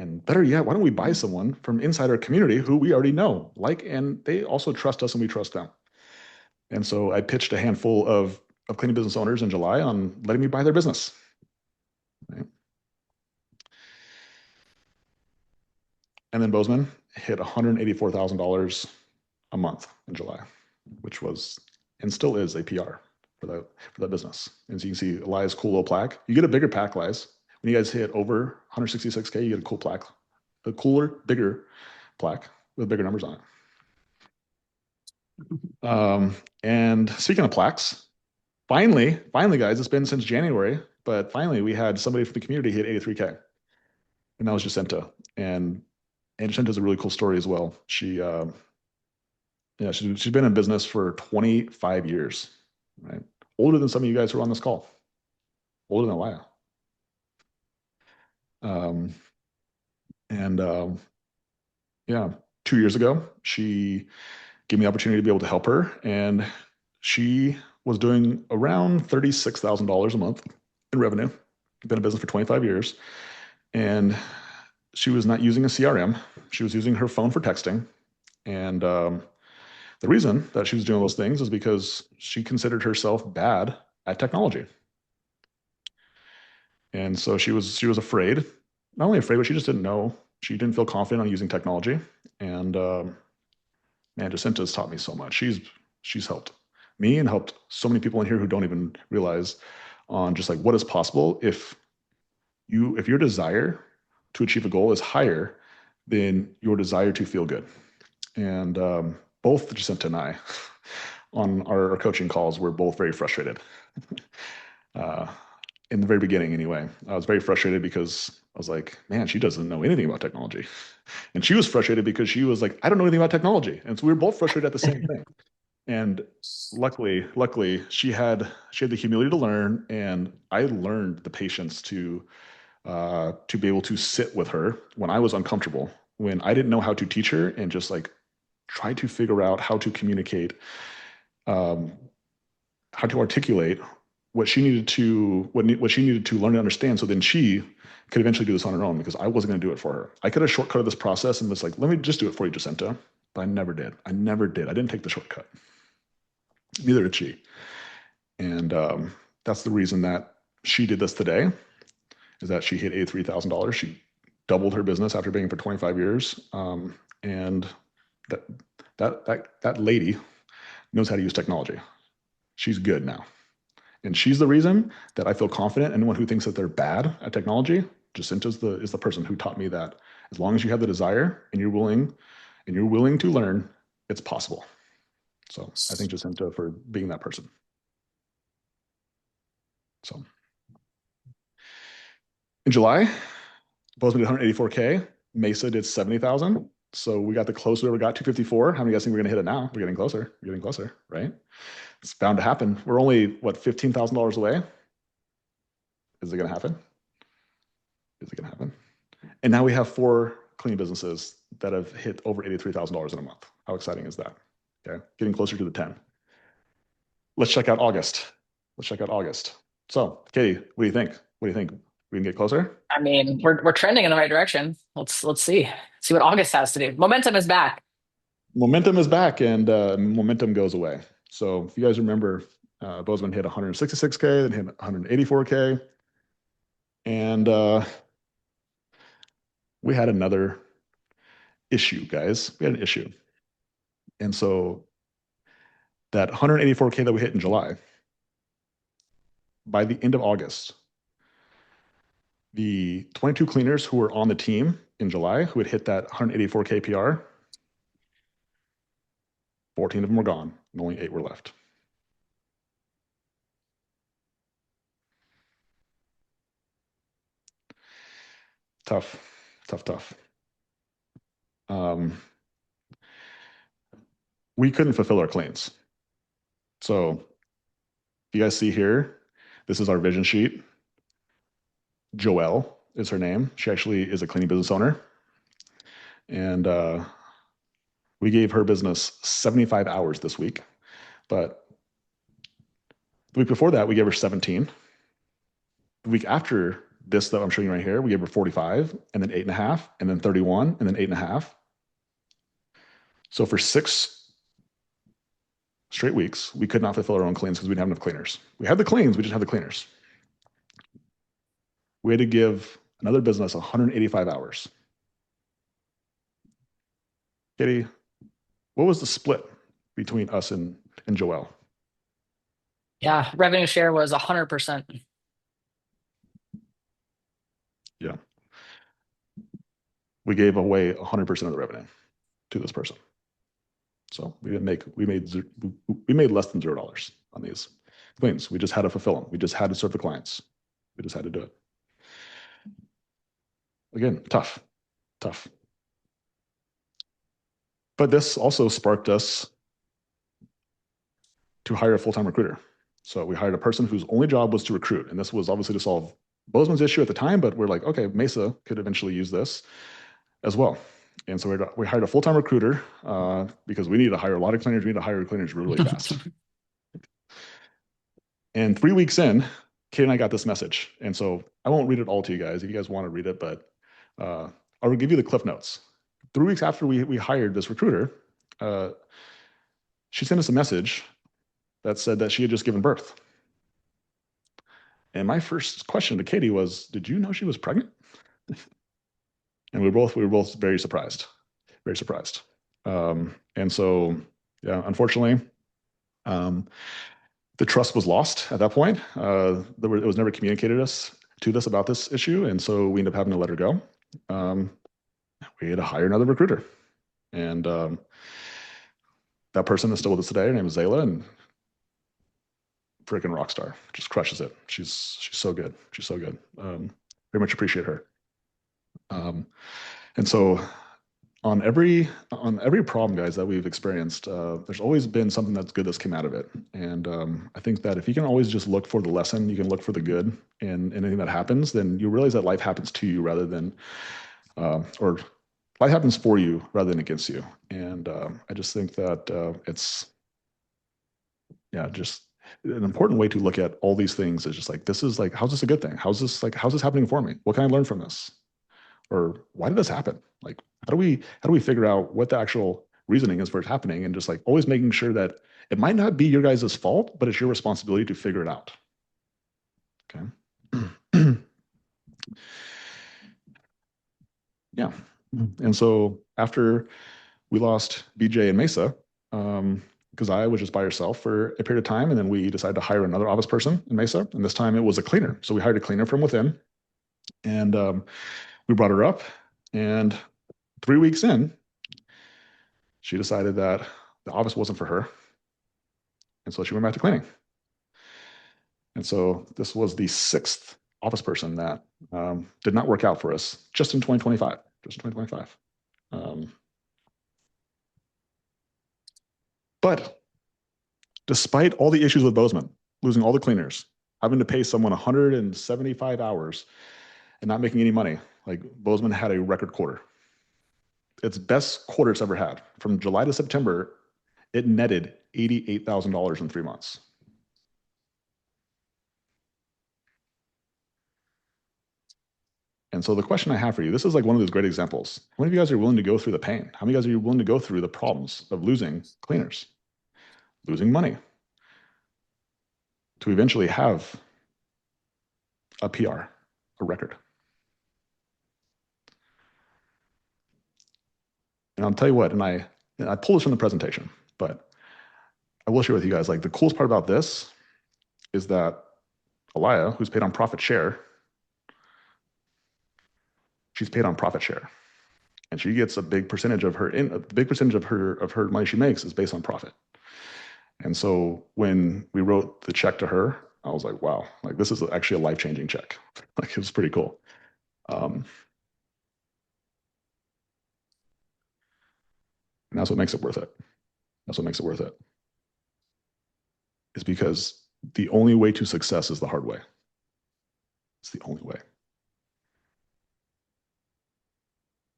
And better yet, why don't we buy someone from inside our community who we already know, like, and they also trust us and we trust them. And so I pitched a handful of cleaning business owners in July on letting me buy their business. Right? And then Bozeman hit $184,000 a month in July, which was and still is a PR for that business. And so you can see Elias' cool little plaque. You get a bigger plaque, Elias. When you guys hit over 166K, you get a cool plaque, a cooler, bigger plaque with bigger numbers on it. And speaking of plaques, finally, guys, it's been since January, but finally we had somebody from the community hit 83K, and that was Jacinta. And Jacinta has a really cool story as well. Yeah, she's been in business for 25 years, right? Older than some of you guys who are on this call, older than Elia. Um, and yeah, 2 years ago, she gave me the opportunity to be able to help her, and she was doing around $36,000 a month in revenue. Been in business for 25 years, and she was not using a CRM. She was using her phone for texting, and the reason that she was doing those things is because she considered herself bad at technology. And so she was afraid, not only afraid, but she just didn't know. She didn't feel confident on using technology. And man, Jacinta's taught me so much. She's helped me and helped so many people in here who don't even realize on just like what is possible if your desire to achieve a goal is higher than your desire to feel good. And both Jacinta and I on our coaching calls were both very frustrated. uh, in the very beginning anyway, I was very frustrated because I was like, man, she doesn't know anything about technology. And she was frustrated because she was like, I don't know anything about technology. And so we were both frustrated at the same thing. And luckily, she had the humility to learn, and I learned the patience to be able to sit with her when I was uncomfortable, when I didn't know how to teach her, and just like try to figure out how to communicate, um, how to articulate what she needed to learn and understand, so then she could eventually do this on her own because I wasn't going to do it for her. I could have shortcutted this process and was like, let me just do it for you, Jacinta. But I never did. I never did. I didn't take the shortcut. Neither did she. And that's the reason that she did this today, is that she hit $83,000. She doubled her business after being for 25 years. And that, that lady knows how to use technology. She's good now. And she's the reason that I feel confident. Anyone who thinks that they're bad at technology, Jacinta is the person who taught me that as long as you have the desire and you're willing to learn, it's possible. So I thank Jacinta for being that person. So in July, Bozeman did 184K. Mesa did 70,000. So we got the closer we got 254. How many guys think we're going to hit it now? We're getting closer. We're getting closer, right? It's bound to happen. We're only, what, $15,000 away? Is it going to happen? Is it going to happen? And now we have 4 clean businesses that have hit over $83,000 in a month. How exciting is that? Okay, getting closer to the 10. Let's check out August. Let's check out August. So, Katie, what do you think? What do you think? We can get closer? I mean, we're trending in the right direction. Let's see what August has to do. Momentum is back. Momentum is back, and momentum goes away. So if you guys remember, Bozeman hit 166K, then hit 184K, and we had another issue, guys. We had an issue. And so that 184K that we hit in July, by the end of August, the 22 cleaners who were on the team in July who had hit that 184K PR, 14 of them were gone, and only 8 were left. Tough, tough, tough. We couldn't fulfill our claims. So you guys see here, this is our vision sheet. Joelle is her name. She actually is a cleaning business owner. And we gave her business 75 hours this week. But the week before that, we gave her 17. The week after this that I'm showing you right here, we gave her 45, and then 8.5, and then 31, and then 8.5. So for 6 straight weeks, we could not fulfill our own cleans because we didn't have enough cleaners. We had the cleans, we didn't have the cleaners. We had to give another business 185 hours. Katie, what was the split between us and Joelle? Yeah, revenue share was 100%. Yeah. We gave away 100% of the revenue to this person. So we made less than $0 on these cleans. We just had to fulfill them. We just had to serve the clients. We just had to do it. Again, tough. But this also sparked us to hire a full-time recruiter. So we hired a person whose only job was to recruit. And this was obviously to solve Bozeman's issue at the time, but we're like, okay, Mesa could eventually use this as well. And so we hired a full-time recruiter because we needed to hire a lot of cleaners. We need to hire cleaners really fast. And 3 weeks in, Kate and I got this message. And so I won't read it all to you guys if you guys want to read it, but I will give you the cliff notes. 3 weeks after we hired this recruiter, she sent us a message that said that she had just given birth. And my first question to Katie was, did you know she was pregnant? And we were both very surprised. And so, yeah, unfortunately, Um, the trust was lost at that point. It was never communicated to us about this issue, and so we ended up having to let her go. Um, we had to hire another recruiter, and that person is still with us today. Her name is Zayla, and freaking rock star, just crushes it. She's so good. She's so good. Very much appreciate her. Um, and so on every problem, guys, that we've experienced, there's always been something that's good that's come out of it. And I think that if you can always just look for the lesson, you can look for the good in anything that happens, then you realize that life happens to you rather than, or life happens for you rather than against you. And I just think that it's, yeah, just an important way to look at all these things is just like, this is like, how's this a good thing? How's this happening for me? What can I learn from this? Or why did this happen? Like, how do we figure out what the actual reasoning is for it happening? And just like always making sure that it might not be your guys' fault, but it's your responsibility to figure it out. Okay. Yeah. And so after we lost BJ and Mesa, because I was just by herself for a period of time, and then we decided to hire another office person in Mesa, and this time it was a cleaner. So we hired a cleaner from within, and we brought her up, and 3 weeks in, she decided that the office wasn't for her, and so she went back to cleaning. And so this was the sixth office person that did not work out for us just in 2025. Just in 2025. But despite all the issues with Bozeman, losing all the cleaners, having to pay someone 175 hours and not making any money, like Bozeman had a record quarter. Its best quarter it's ever had. From July to September, it netted $88,000 in 3 months. And so the question I have for you, this is like one of those great examples. How many of you guys are willing to go through the pain? How many of you guys are willing to go through the problems of losing cleaners, losing money, to eventually have a PR, a record? And I'll tell you what, and I pulled this from the presentation, but I will share with you guys, like the coolest part about this is that Alaya, who's paid on profit share, she's paid on profit share. And she gets a big percentage of her money she makes is based on profit. And so when we wrote the check to her, I was like, wow, like this is actually a life-changing check. Like it was pretty cool. And that's what makes it worth it. That's what makes it worth it. Is because the only way to success is the hard way. It's the only way.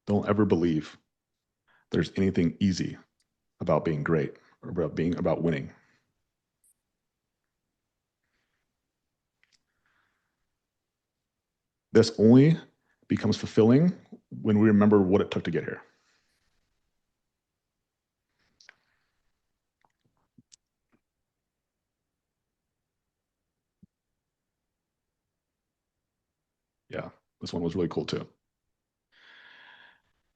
Don't ever believe there's anything easy about being great or about winning. This only becomes fulfilling when we remember what it took to get here. Yeah, this one was really cool too.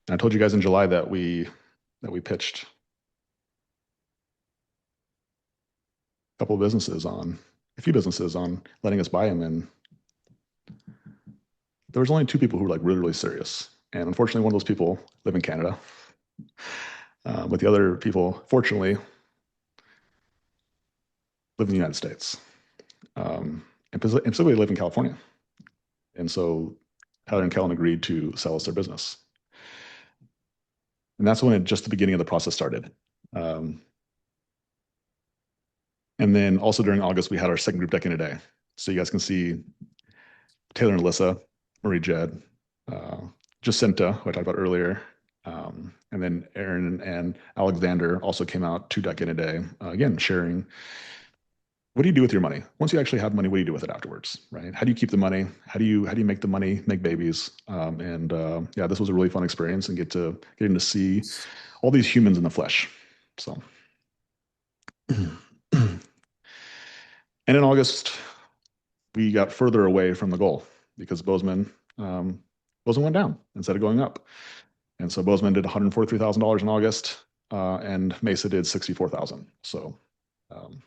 And I told you guys in July that we pitched a few businesses on letting us buy them, and there was only two people who were like really, really serious. And unfortunately, one of those people live in Canada. But the other people, fortunately, live in the United States. And specifically live in California. And so Tyler and Kellen agreed to sell us their business. And that's when just the beginning of the process started. And then also during August, we had our second group deck in a day. So you guys can see Taylor and Alyssa, Marie Jed, Jacinta, who I talked about earlier, and then Aaron and Alexander also came out 2 deck in a day, again, sharing what do you do with your money? Once you actually have money, what do you do with it afterwards, right? How do you keep the money? How do you make the money make babies? Yeah, this was a really fun experience and getting to see all these humans in the flesh. So, and in August, we got further away from the goal because Bozeman went down instead of going up. And so Bozeman did $143,000 in August, and Mesa did $64,000. So um,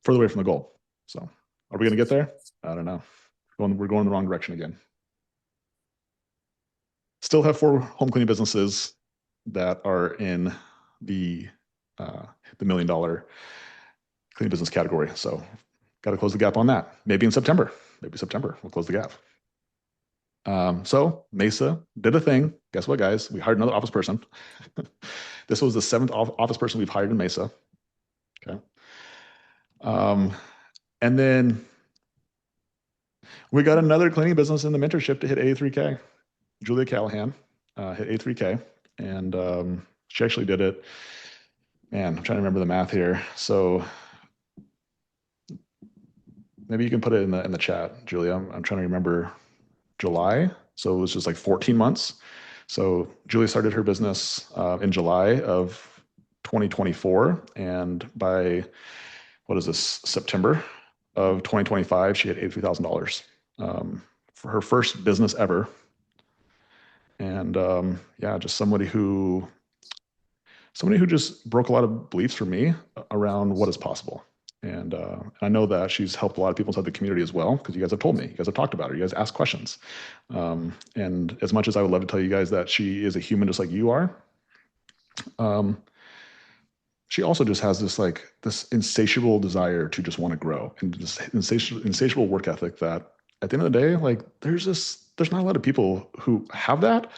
further away from the goal. So, are we going to get there? I don't know. We're going the wrong direction again. Still have 4 home cleaning businesses that are in the uh, the $1 million cleaning business category. So, got to close the gap on that. Maybe in September. Maybe September we'll close the gap. So Mesa did a thing. Guess what, guys? We hired another office person. This was the 7th office person we've hired in Mesa. Okay. Um, and then we got another cleaning business in the mentorship to hit 83K. Julia Callahan hit 83K, and she actually did it. Man, I'm trying to remember the math here. So maybe you can put it in the chat, Julia. I'm trying to remember July. So it was just like 14 months. So Julia started her business in July of 2024, and by what is this, September of 2025, she had $83,000 for her first business ever. And yeah, just somebody who just broke a lot of beliefs for me around what is possible. And I know that she's helped a lot of people inside the community as well, because you guys have told me, you guys have talked about her, you guys asked questions. And as much as I would love to tell you guys that she is a human just like you are, she also just has this insatiable desire to just want to grow, and this insatiable work ethic that at the end of the day, like there's not a lot of people who have that.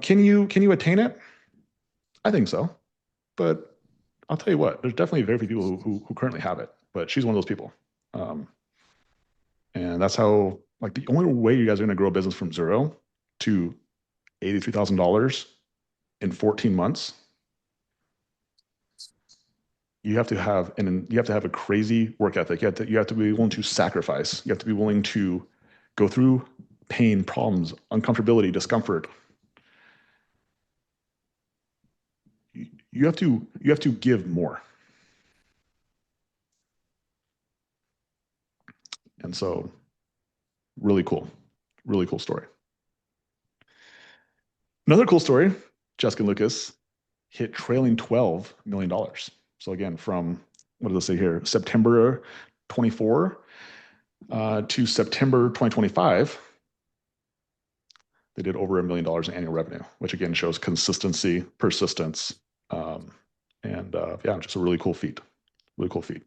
Can you attain it? I think so, but I'll tell you what, there's definitely very few people who currently have it, but she's one of those people. Um, and that's how, like, the only way you guys are going to grow a business from zero to $83,000 in 14 months, you have to have a crazy work ethic. You have to be willing to sacrifice. You have to be willing to go through pain, problems, uncomfortability, discomfort. You have to give more. And so really cool story. Another cool story, Jessica and Lucas hit trailing $12 million. So again, from, what does it say here? September 24 to September 2025, they did over $1 million in annual revenue, which again shows consistency, persistence, and yeah, just a really cool feat. Really cool feat.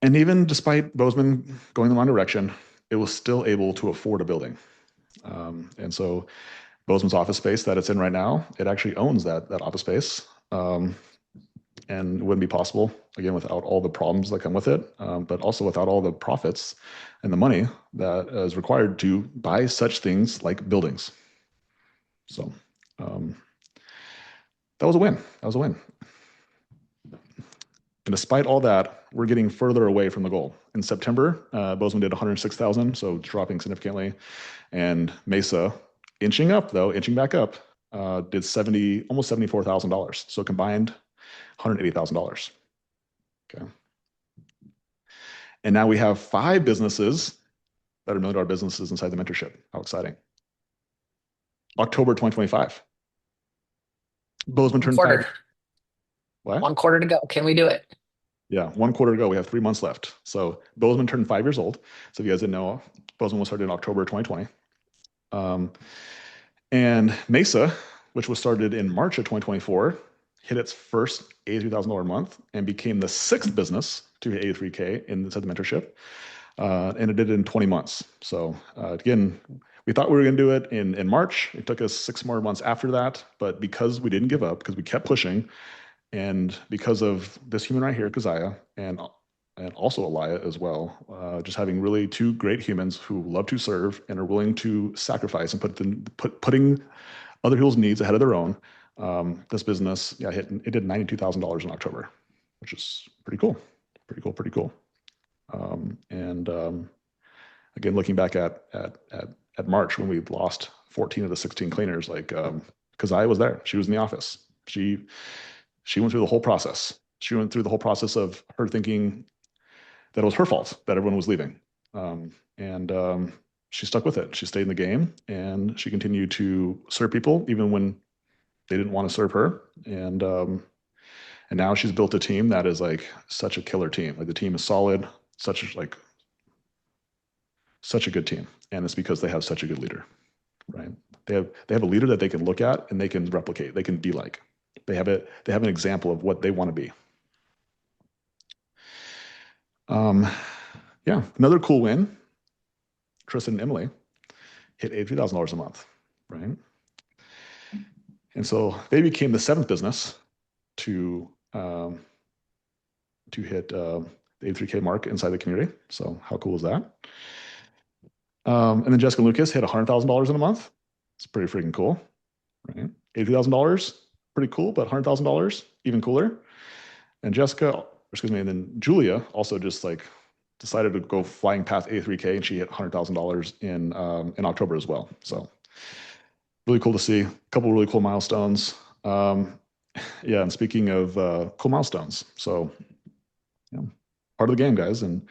And even despite Bozeman going the wrong direction, it was still able to afford a building. And so Bozeman's office space that it's in right now, it actually owns that office space. And it wouldn't be possible, again, without all the problems that come with it, but also without all the profits and the money that is required to buy such things like buildings. So that was a win. That was a win. And despite all that, we're getting further away from the goal. In September, Bozeman did 106,000, so dropping significantly. And Mesa, inching back up, did almost $74,000. So combined, $180,000. Okay. And now we have 5 businesses that are $1 million businesses inside the mentorship. How exciting. October 2025. Bozeman turned Quarter. 5. What? 1 quarter to go. Can we do it? Yeah, 1 quarter to go. We have 3 months left. So Bozeman turned 5 years old. So if you guys didn't know, Bozeman was started in October 2020. And Mesa, which was started in March of 2024, hit its first $83,000 a month and became the 6th business to hit 83K in the mentorship. And it did it in 20 months. So again, we thought we were going to do it in March. It took us 6 more months after that. But because we didn't give up, because we kept pushing, and because of this human right here, Keziah, and also Elia as well, just having really 2 great humans who love to serve and are willing to sacrifice and putting other people's needs ahead of their own. This business, yeah, it did $92,000 in October, which is pretty cool. Pretty cool. And again, looking back at March when we lost 14 of the 16 cleaners, like Keziah was there. She was in the office. She went through the whole process. She went through the whole process of her thinking that it was her fault that everyone was leaving. And she stuck with it. She stayed in the game, and she continued to serve people even when they didn't want to serve her, and now she's built a team that is like such a killer team. Like the team is solid, such a good team, and it's because they have such a good leader, right? They have a leader that they can look at and they can replicate. They can be like. They have an example of what they want to be. Um, yeah, another cool win. Tristan and Emily hit $83,000 a month, right? And so they became the seventh business to hit the 83K mark inside the community. So how cool is that? And then Jessica and Lucas hit $100,000 in a month. It's pretty freaking cool, right? $80,000, pretty cool, but $100,000, even cooler. And and then Julia also just like decided to go flying past 83K, and she hit $100,000 in October as well. So really cool to see. A couple really cool milestones. Yeah, and speaking of cool milestones, so part of the game, guys. And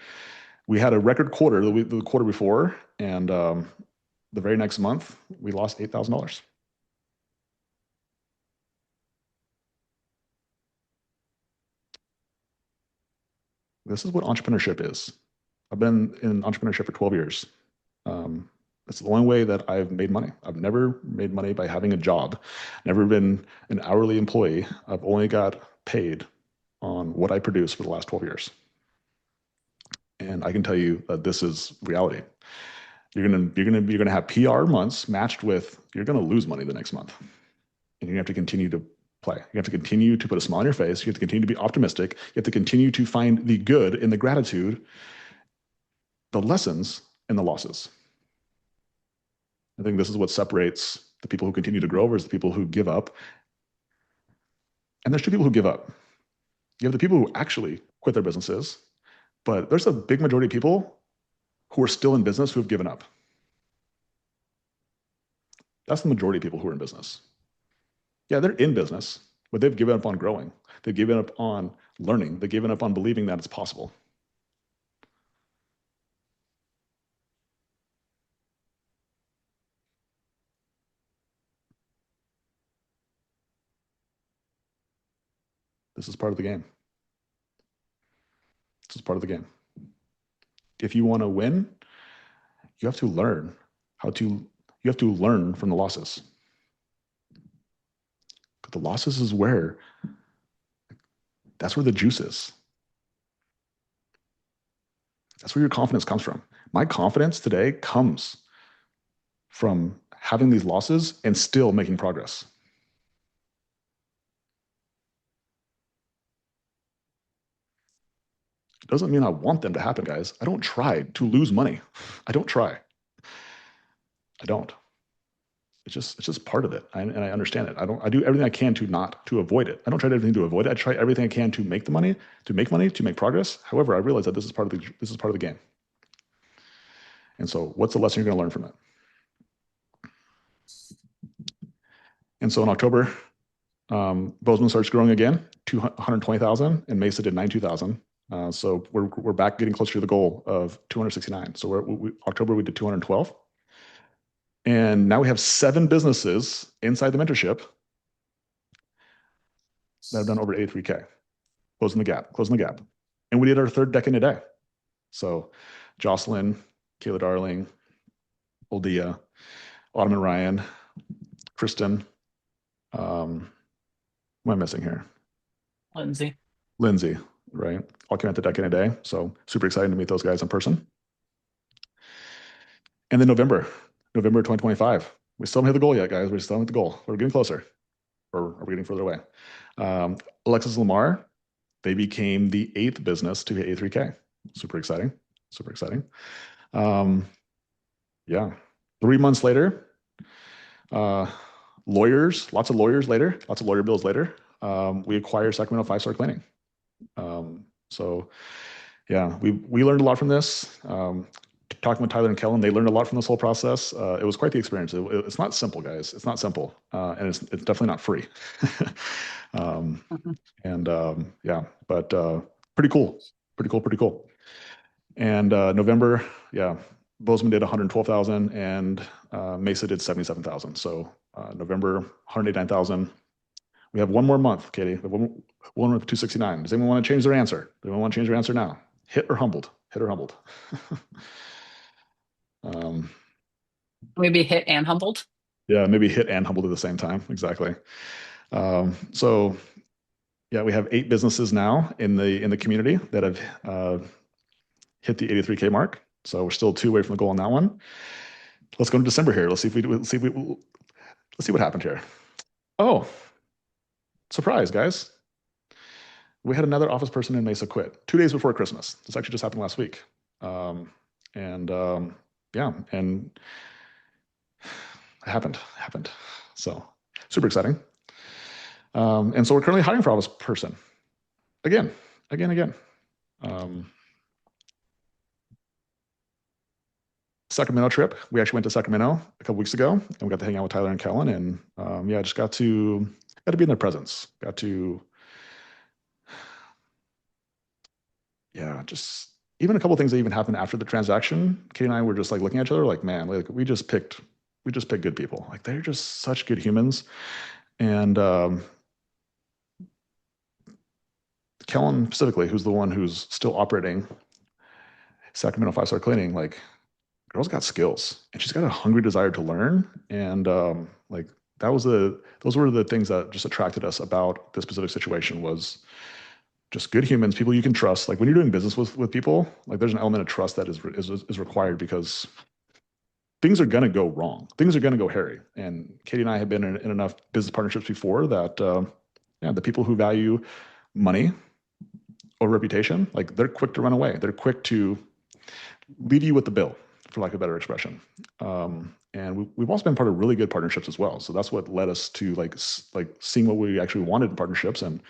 we had a record quarter the quarter before, and the very next month we lost $8,000. This is what entrepreneurship is. I've been in entrepreneurship for 12 years. It's the only way that I've made money. I've never made money by having a job, never been an hourly employee. I've only got paid on what I produce for the last 12 years. And I can tell you that this is reality. You're gonna have PR months matched with you're gonna lose money the next month. And you have to continue to play. You have to continue to put a smile on your face. You have to continue to be optimistic. You have to continue to find the good in the gratitude, the lessons and the losses. I think this is what separates the people who continue to grow versus the people who give up. And there's two people who give up. You have the people who actually quit their businesses, but there's a big majority of people who are still in business who have given up. That's the majority of people who are in business. Yeah, they're in business, but they've given up on growing. They've given up on learning. They've given up on believing that it's possible. This is part of the game. This is part of the game. If you want to win, you have to learn you have to learn from the losses. But the losses is that's where the juice is. That's where your confidence comes from. My confidence today comes from having these losses and still making progress. It doesn't mean I want them to happen, guys. I don't try to lose money. I don't try. I don't. It's just part of it, and I understand it. I do everything I can to avoid it. I don't try everything to avoid it. I try everything I can to make money, to make progress. However, I realize that this is part of the game. And so, what's the lesson you're going to learn from it? And so, in October, Bozeman starts growing again, 120,000, and Mesa did 92,000. So we're back getting closer to the goal of 269. So October we did 212. And now we have 7 businesses inside the mentorship that have done over 83K, closing the gap. And we did our third deck in a day. So Jocelyn, Kayla Darling, Oldia, Autumn and Ryan, Kristen, what am I missing here? Lindsay, right? All came at the deck in a day. So super excited to meet those guys in person. And then November 2025. We still haven't hit the goal yet, guys. We still haven't hit the goal. We're getting closer, or are we getting further away? Alexis Lamar, they became the 8th business to hit A3K. Super exciting. Yeah. 3 months later, lots of lawyers later, lots of lawyer bills later, we acquire Sacramento 5-Star Cleaning. So yeah, we learned a lot from this. Talking with Tyler and Kellen, they learned a lot from this whole process. It was quite the experience. It's not simple, guys. It's not simple, and it's definitely not free. Yeah, but pretty cool. And November, yeah, Bozeman did 112,000, and Mesa did 77,000. So November 189,000, We have one more month, Katie. We have one month, 269. Does anyone want to change their answer? Does anyone want to change their answer now? Hit or humbled? Hit or humbled? um, Maybe hit and humbled. yeah, maybe hit and humbled at the same time. Exactly. So yeah, we have 8 businesses now in the community that have hit the 83K mark. So we're still 2 away from the goal on that one. Let's go to December here. Let's see what happened here. Oh, surprise, guys. We had another office person in Mesa quit 2 days before Christmas. This actually just happened last week. Um, and yeah, and it happened. So super exciting. And so we're currently hiring for office person again, again. Um, Sacramento trip. We actually went to Sacramento a couple weeks ago, and we got to hang out with Tyler and Kellen, and yeah, just got to be in their presence. Got to yeah, just even a couple things that even happened after the transaction. Katie and I were just like looking at each other, like, man, like we just picked good people. Like they're just such good humans. And Kellen specifically, who's the one who's still operating Sacramento 5-star cleaning, like girl's got skills and she's got a hungry desire to learn. And like those were the things that just attracted us about this specific situation was just good humans, people you can trust. Like when you're doing business with people, like there's an element of trust that is required because things are going to go wrong. Things are going to go hairy. And Katie and I have been in enough business partnerships before that, yeah, the people who value money or reputation, like they're quick to run away. They're quick to leave you with the bill, for lack of a better expression. And we've also been part of really good partnerships as well. So that's what led us to like seeing what we actually wanted in partnerships. And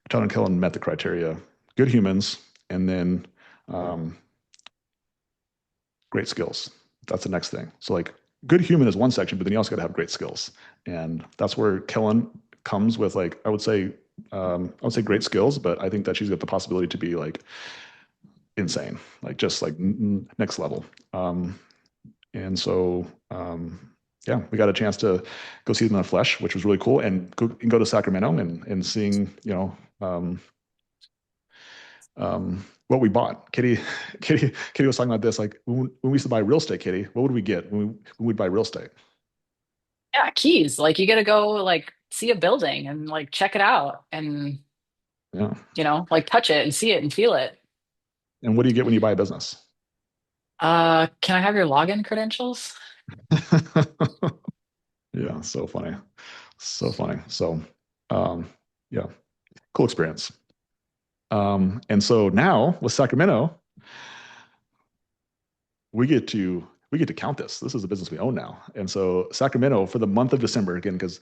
John and Kellen met the criteria: good humans, and then um, great skills. That's the next thing. So like good human is one section, but then you also got to have great skills, and that's where Kellen comes with like I would say great skills, but I think that she's got the possibility to be like insane, like just like next level. And so yeah, we got a chance to go see them in the flesh, which was really cool, and go to Sacramento and seeing what we bought. Katie was talking about this. Like when we used to buy real estate, Katie, what would we get when we buy real estate? Yeah, keys. Like you got to go like see a building and like check it out and Yeah. like touch it and see it and feel it. And what do you get when you buy a business? Can I have your login credentials? Yeah, so funny. So funny. So yeah, cool experience. And so now with Sacramento, we get to count this. This is a business we own now. And so Sacramento for the month of December, again, because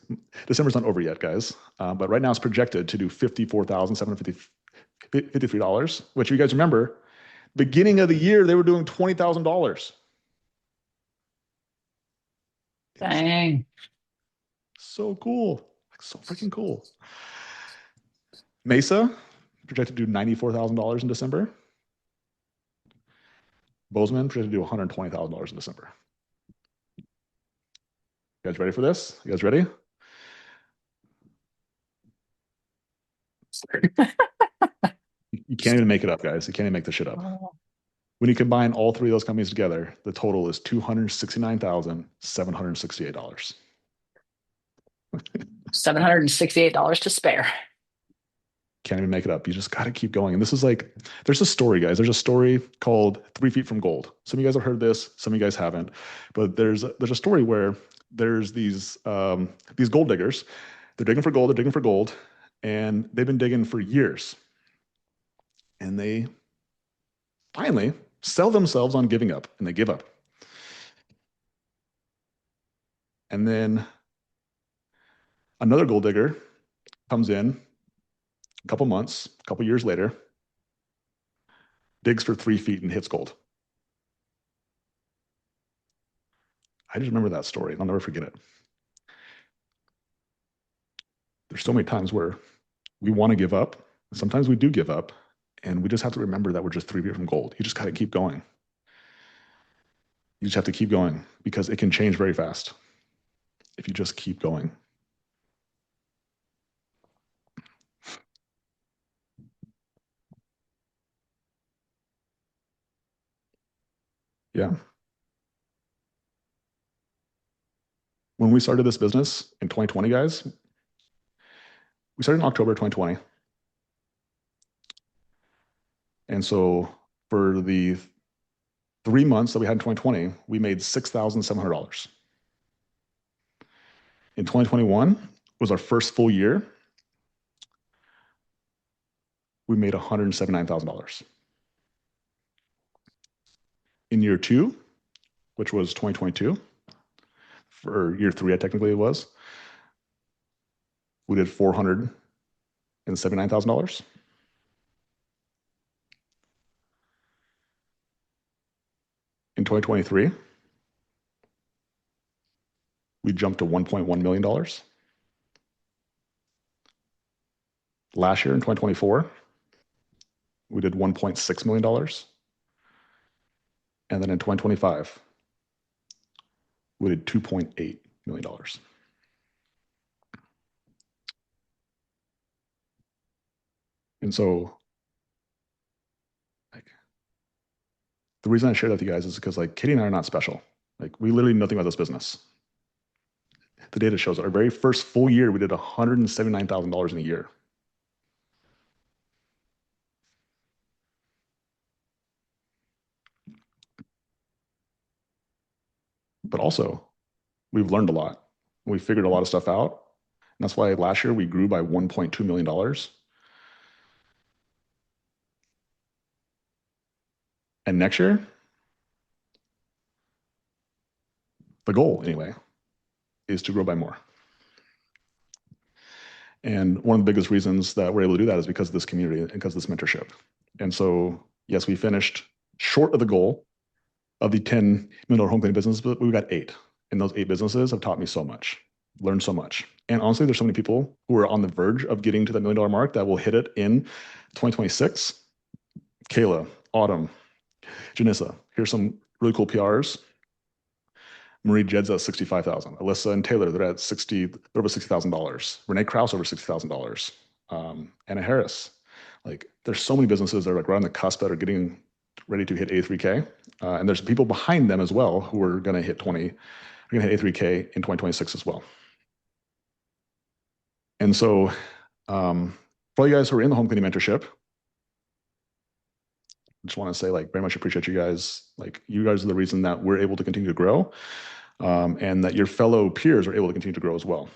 December's not over yet, guys. But right now it's projected to do $54,753, which you guys remember, beginning of the year, they were doing $20,000. It was Dang. so cool. Like so freaking cool. Mesa projected to do $94,000 in December. Bozeman projected to do $120,000 in December. You guys ready for this? You guys ready? You can't even make it up, guys. You can't even make this shit up. When you combine all 3 of those companies together, the total is $269,768. $768 to spare. Can't even make it up. You just got to keep going. And this is like, there's a story, guys. There's a story called 3 Feet from Gold. Some of you guys have heard this. Some of you guys haven't. But there's a story where there's these gold diggers. They're digging for gold. They're digging for gold, and they've been digging for years. And they finally sell themselves on giving up, and they give up. And then another gold digger comes in a couple months, a couple years later, digs for 3 feet and hits gold. I just remember that story and I'll never forget it. There's so many times where we want to give up. Sometimes we do give up, and we just have to remember that we're just 3 feet from gold. You just got to keep going. You just have to keep going because it can change very fast if you just keep going. Yeah. When we started this business in 2020, guys, we started in October 2020. And so for the 3 months that we had in 2020, we made $6,700. In 2021 was our first full year. We made $179,000. In year two, which was 2022, for year three, technically it was, we did $479,000. In 2023, we jumped to $1.1 million. Last year in 2024, we did $1.6 million. And then in 2025, we did $2.8 million. And so, like, the reason I share that with you guys is because, like, Katie and I are not special. Like, we literally know nothing about this business. The data shows that our very first full year, we did $179,000 in a year. But also, we've learned a lot. We figured a lot of stuff out. And that's why last year we grew by $1.2 million. And next year, the goal anyway, is to grow by more. And one of the biggest reasons that we're able to do that is because of this community and because of this mentorship. And so, yes, we finished short of the goal of the $10 million home cleaning business, but we got 8. And those 8 businesses have taught me so much, learned so much. And honestly, there's so many people who are on the verge of getting to that $1 million mark that will hit it in 2026. Kayla, Autumn, Janissa, here's some really cool PRs. Marie Jed's at 65,000. Alyssa and Taylor, they're at they're over $60,000. Renee Krause over $60,000. Anna Harris, like, there's so many businesses that are like right on the cusp that are getting ready to hit A3K. And there's people behind them as well who are going to hit A3K in 2026 as well. And so, for all you guys who are in the home cleaning mentorship, I just want to say, like, very much appreciate you guys. Like, you guys are the reason that we're able to continue to grow, and that your fellow peers are able to continue to grow as well.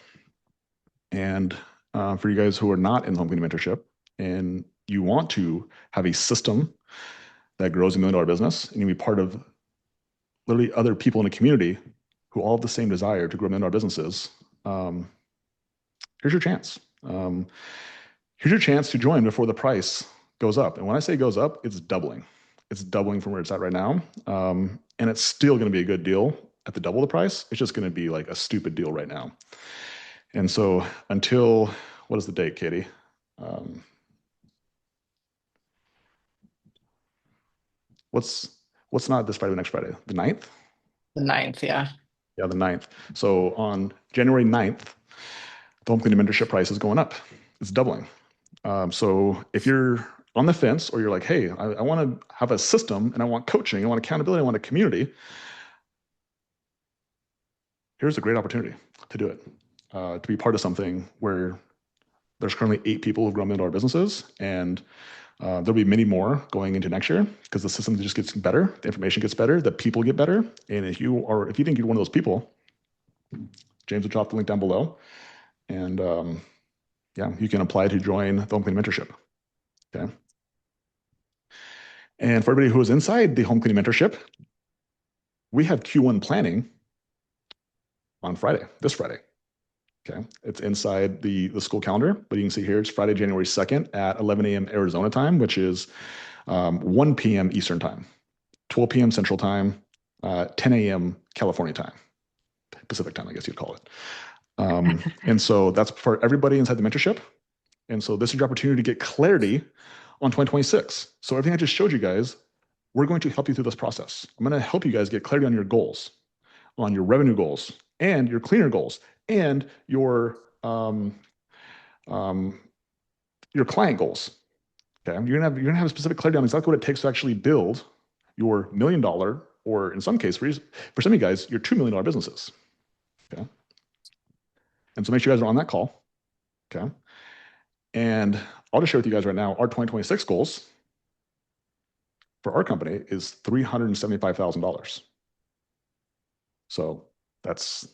And for you guys who are not in the home cleaning mentorship and you want to have a system that grows $1 million business, and you be part of literally other people in a community who all have the same desire to grow $1 million businesses, here's your chance. Here's your chance to join before the price goes up. And when I say goes up, it's doubling. It's doubling from where it's at right now. And it's still going to be a good deal at the double the price. It's just going to be like a stupid deal right now. And so until, what is the date, Katie? What's not this Friday, but next Friday? The 9th? The 9th, yeah. Yeah, the 9th. So on January 9th, the home cleaning mentorship price is going up. It's doubling. So if you're on the fence or you're like, hey, I want to have a system and I want coaching, I want accountability, I want a community, here's a great opportunity to do it, to be part of something where there's currently 8 people who've grown $1 million businesses, and there'll be many more going into next year because the system just gets better, the information gets better, the people get better. And if you think you're one of those people, James will drop the link down below, and yeah, you can apply to join the home cleaning mentorship. Okay. And for everybody who is inside the home cleaning mentorship, we have Q1 planning on Friday, this Friday. Okay. It's inside the school calendar, but you can see here it's Friday, January 2nd at 11 a.m. Arizona time, which is 1 p.m. Eastern time, 12 p.m. Central time, 10 a.m. California time, Pacific time, I guess you'd call it. And so that's for everybody inside the mentorship. And so this is your opportunity to get clarity on 2026. So everything I just showed you guys, we're going to help you through this process. I'm going to help you guys get clarity on your goals, on your revenue goals, and your cleaner goals, and your client goals. Okay, you're gonna have specific clarity on exactly what it takes to actually build your $1 million or or in some cases, for some of you guys, you're $2 million businesses. Okay. And so make sure you guys are on that call. Okay. And I'll just share with you guys right now, our 2026 goals for our company is $375,000. So that's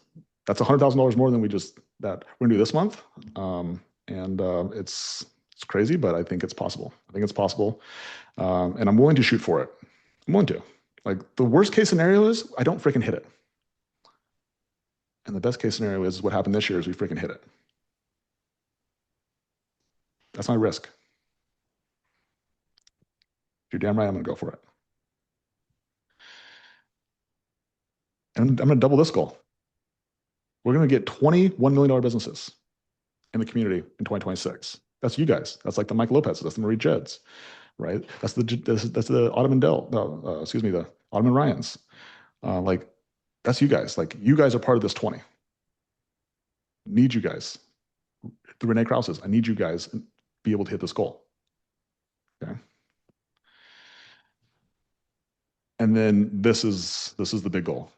$100,000 more than that we're gonna do this month. And it's crazy, but I think it's possible. I think it's possible. And I'm willing to shoot for it. I'm willing to. Like the worst case scenario is I don't freaking hit it. And the best case scenario is what happened this year is we freaking hit it. That's my risk. You're damn right I'm gonna go for it. And I'm gonna double this goal. We're gonna get $21 million businesses in the community in 2026. That's you guys. That's like the Mike Lopez. That's the Marie Jeds, right? That's the Ottoman Dell. The Ottoman Ryans. Like that's you guys. Like you guys are part of this 20. Need you guys. The Renee Krauses. I need you guys to be able to hit this goal. Okay. And then this is the big goal.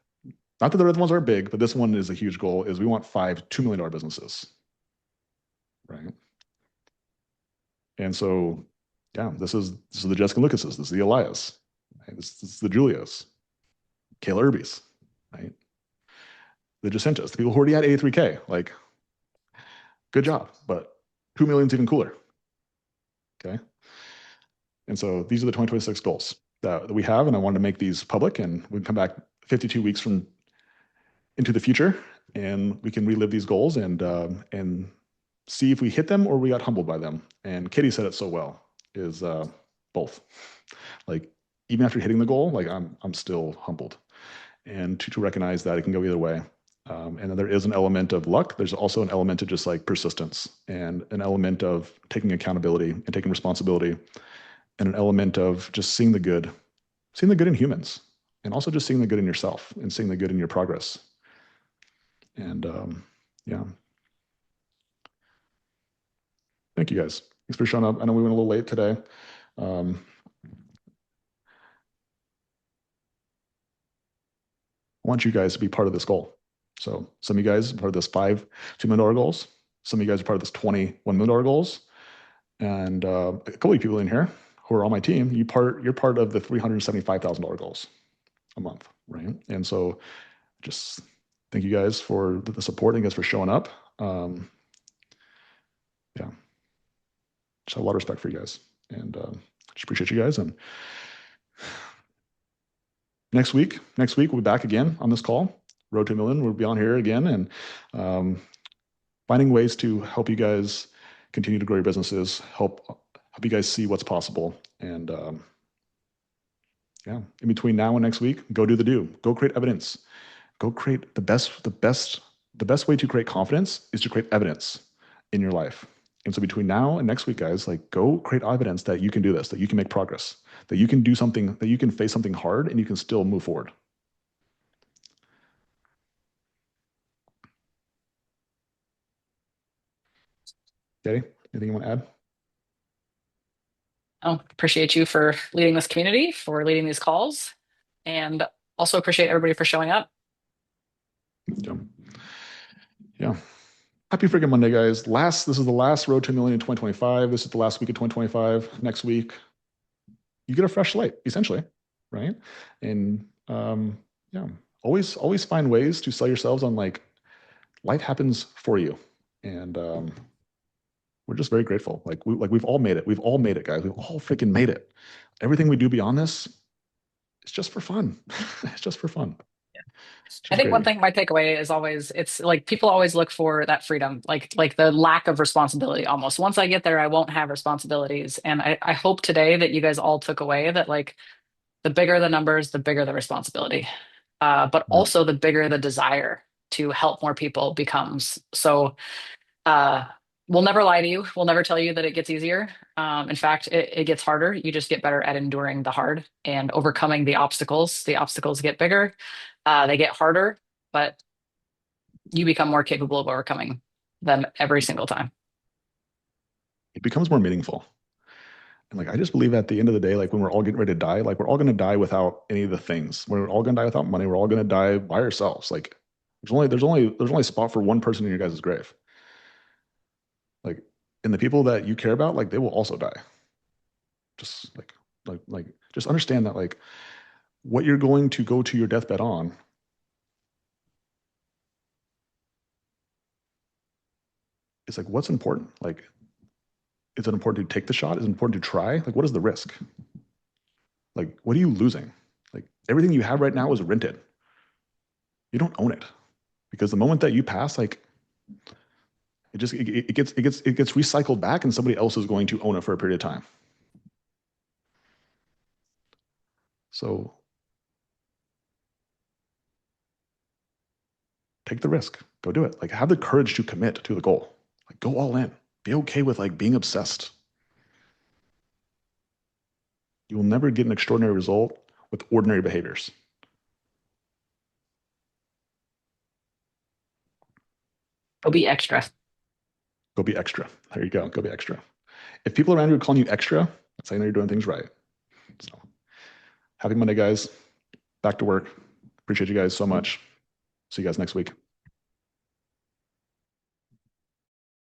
Not that the other ones are big, but this one is a huge goal. Is we want 5 $2 million businesses, right? And so, yeah, this is the Jessica Lucases. This is the Elias. Right? This is the Julias, Kayla Irby's, right? The Jacintas, the people who already had 83K. Like, good job, but 2 million is even cooler. Okay. And so these are the 2026 goals that we have, and I wanted to make these public, and we can come back 52 weeks from into the future, and we can relive these goals and see if we hit them or we got humbled by them. And Katie said it so well, is both. Like even after hitting the goal, like I'm still humbled, and to recognize that it can go either way. And then there is an element of luck. There's also an element of just like persistence and an element of taking accountability and taking responsibility, and an element of just seeing the good in humans, and also just seeing the good in yourself and seeing the good in your progress. And yeah, thank you guys. Thanks for showing up. I know we went a little late today. Um, I want you guys to be part of this goal. So some of you guys are part of this $2 million goals. Some of you guys are part of this $21 million goals. And a couple of people in here who are on my team, you're part of the $375,000 goals a month, right? And so just thank you guys for the support. Thank you guys for showing up. Yeah, just have a lot of respect for you guys, and just appreciate you guys. And next week we'll be back again on this call. Road to a Million. We'll be on here again, and finding ways to help you guys continue to grow your businesses, help you guys see what's possible. And yeah, in between now and next week, go do the do. Go create evidence. Go create the best way to create confidence is to create evidence in your life. And so between now and next week, guys, like go create evidence that you can do this, that you can make progress, that you can do something, that you can face something hard and you can still move forward. Katie, anything you want to add? Oh, appreciate you for leading this community, for leading these calls, and also appreciate everybody for showing up. Yeah. Yeah. Happy freaking Monday, guys. This is the last Road to a Million in 2025. This is the last week of 2025. Next week, you get a fresh slate, essentially, right? And yeah, always find ways to sell yourselves on like life happens for you, and we're just very grateful. We've all made it. We've all made it, guys. We've all freaking made it. Everything we do beyond this, it's just for fun. It's just for fun. I think one thing my takeaway is always it's like people always look for that freedom, like the lack of responsibility almost. Once I get there, I won't have responsibilities. And I hope today that you guys all took away that like the bigger the numbers, the bigger the responsibility. But also the bigger the desire to help more people becomes. So uh we'll never lie to you. We'll never tell you that it gets easier. In fact, it gets harder. You just get better at enduring the hard and overcoming the obstacles. The obstacles get bigger, they get harder, but you become more capable of overcoming them every single time. It becomes more meaningful. And like, I just believe at the end of the day, like when we're all getting ready to die, like we're all going to die without any of the things. We're all going to die without money. We're all going to die by ourselves. Like there's only a spot for one person in your guys' grave. Like, and the people that you care about, like they will also die. Just like just understand that like what you're going to go to your deathbed on is like what's important. Like, is it important to take the shot? Is it important to try? Like, what is the risk? Like, what are you losing? Like, everything you have right now is rented. You don't own it because the moment that you pass, like, it gets recycled back, and somebody else is going to own it for a period of time. So take the risk. Go do it. Like, have the courage to commit to the goal. Like, go all in. Be okay with like being obsessed. You will never get an extraordinary result with ordinary behaviors. Go be extra. Go be extra. There you go. Go be extra. If people around you are calling you extra, that's how you know you're doing things right. So happy Monday, guys. Back to work. Appreciate you guys so much. See you guys next week.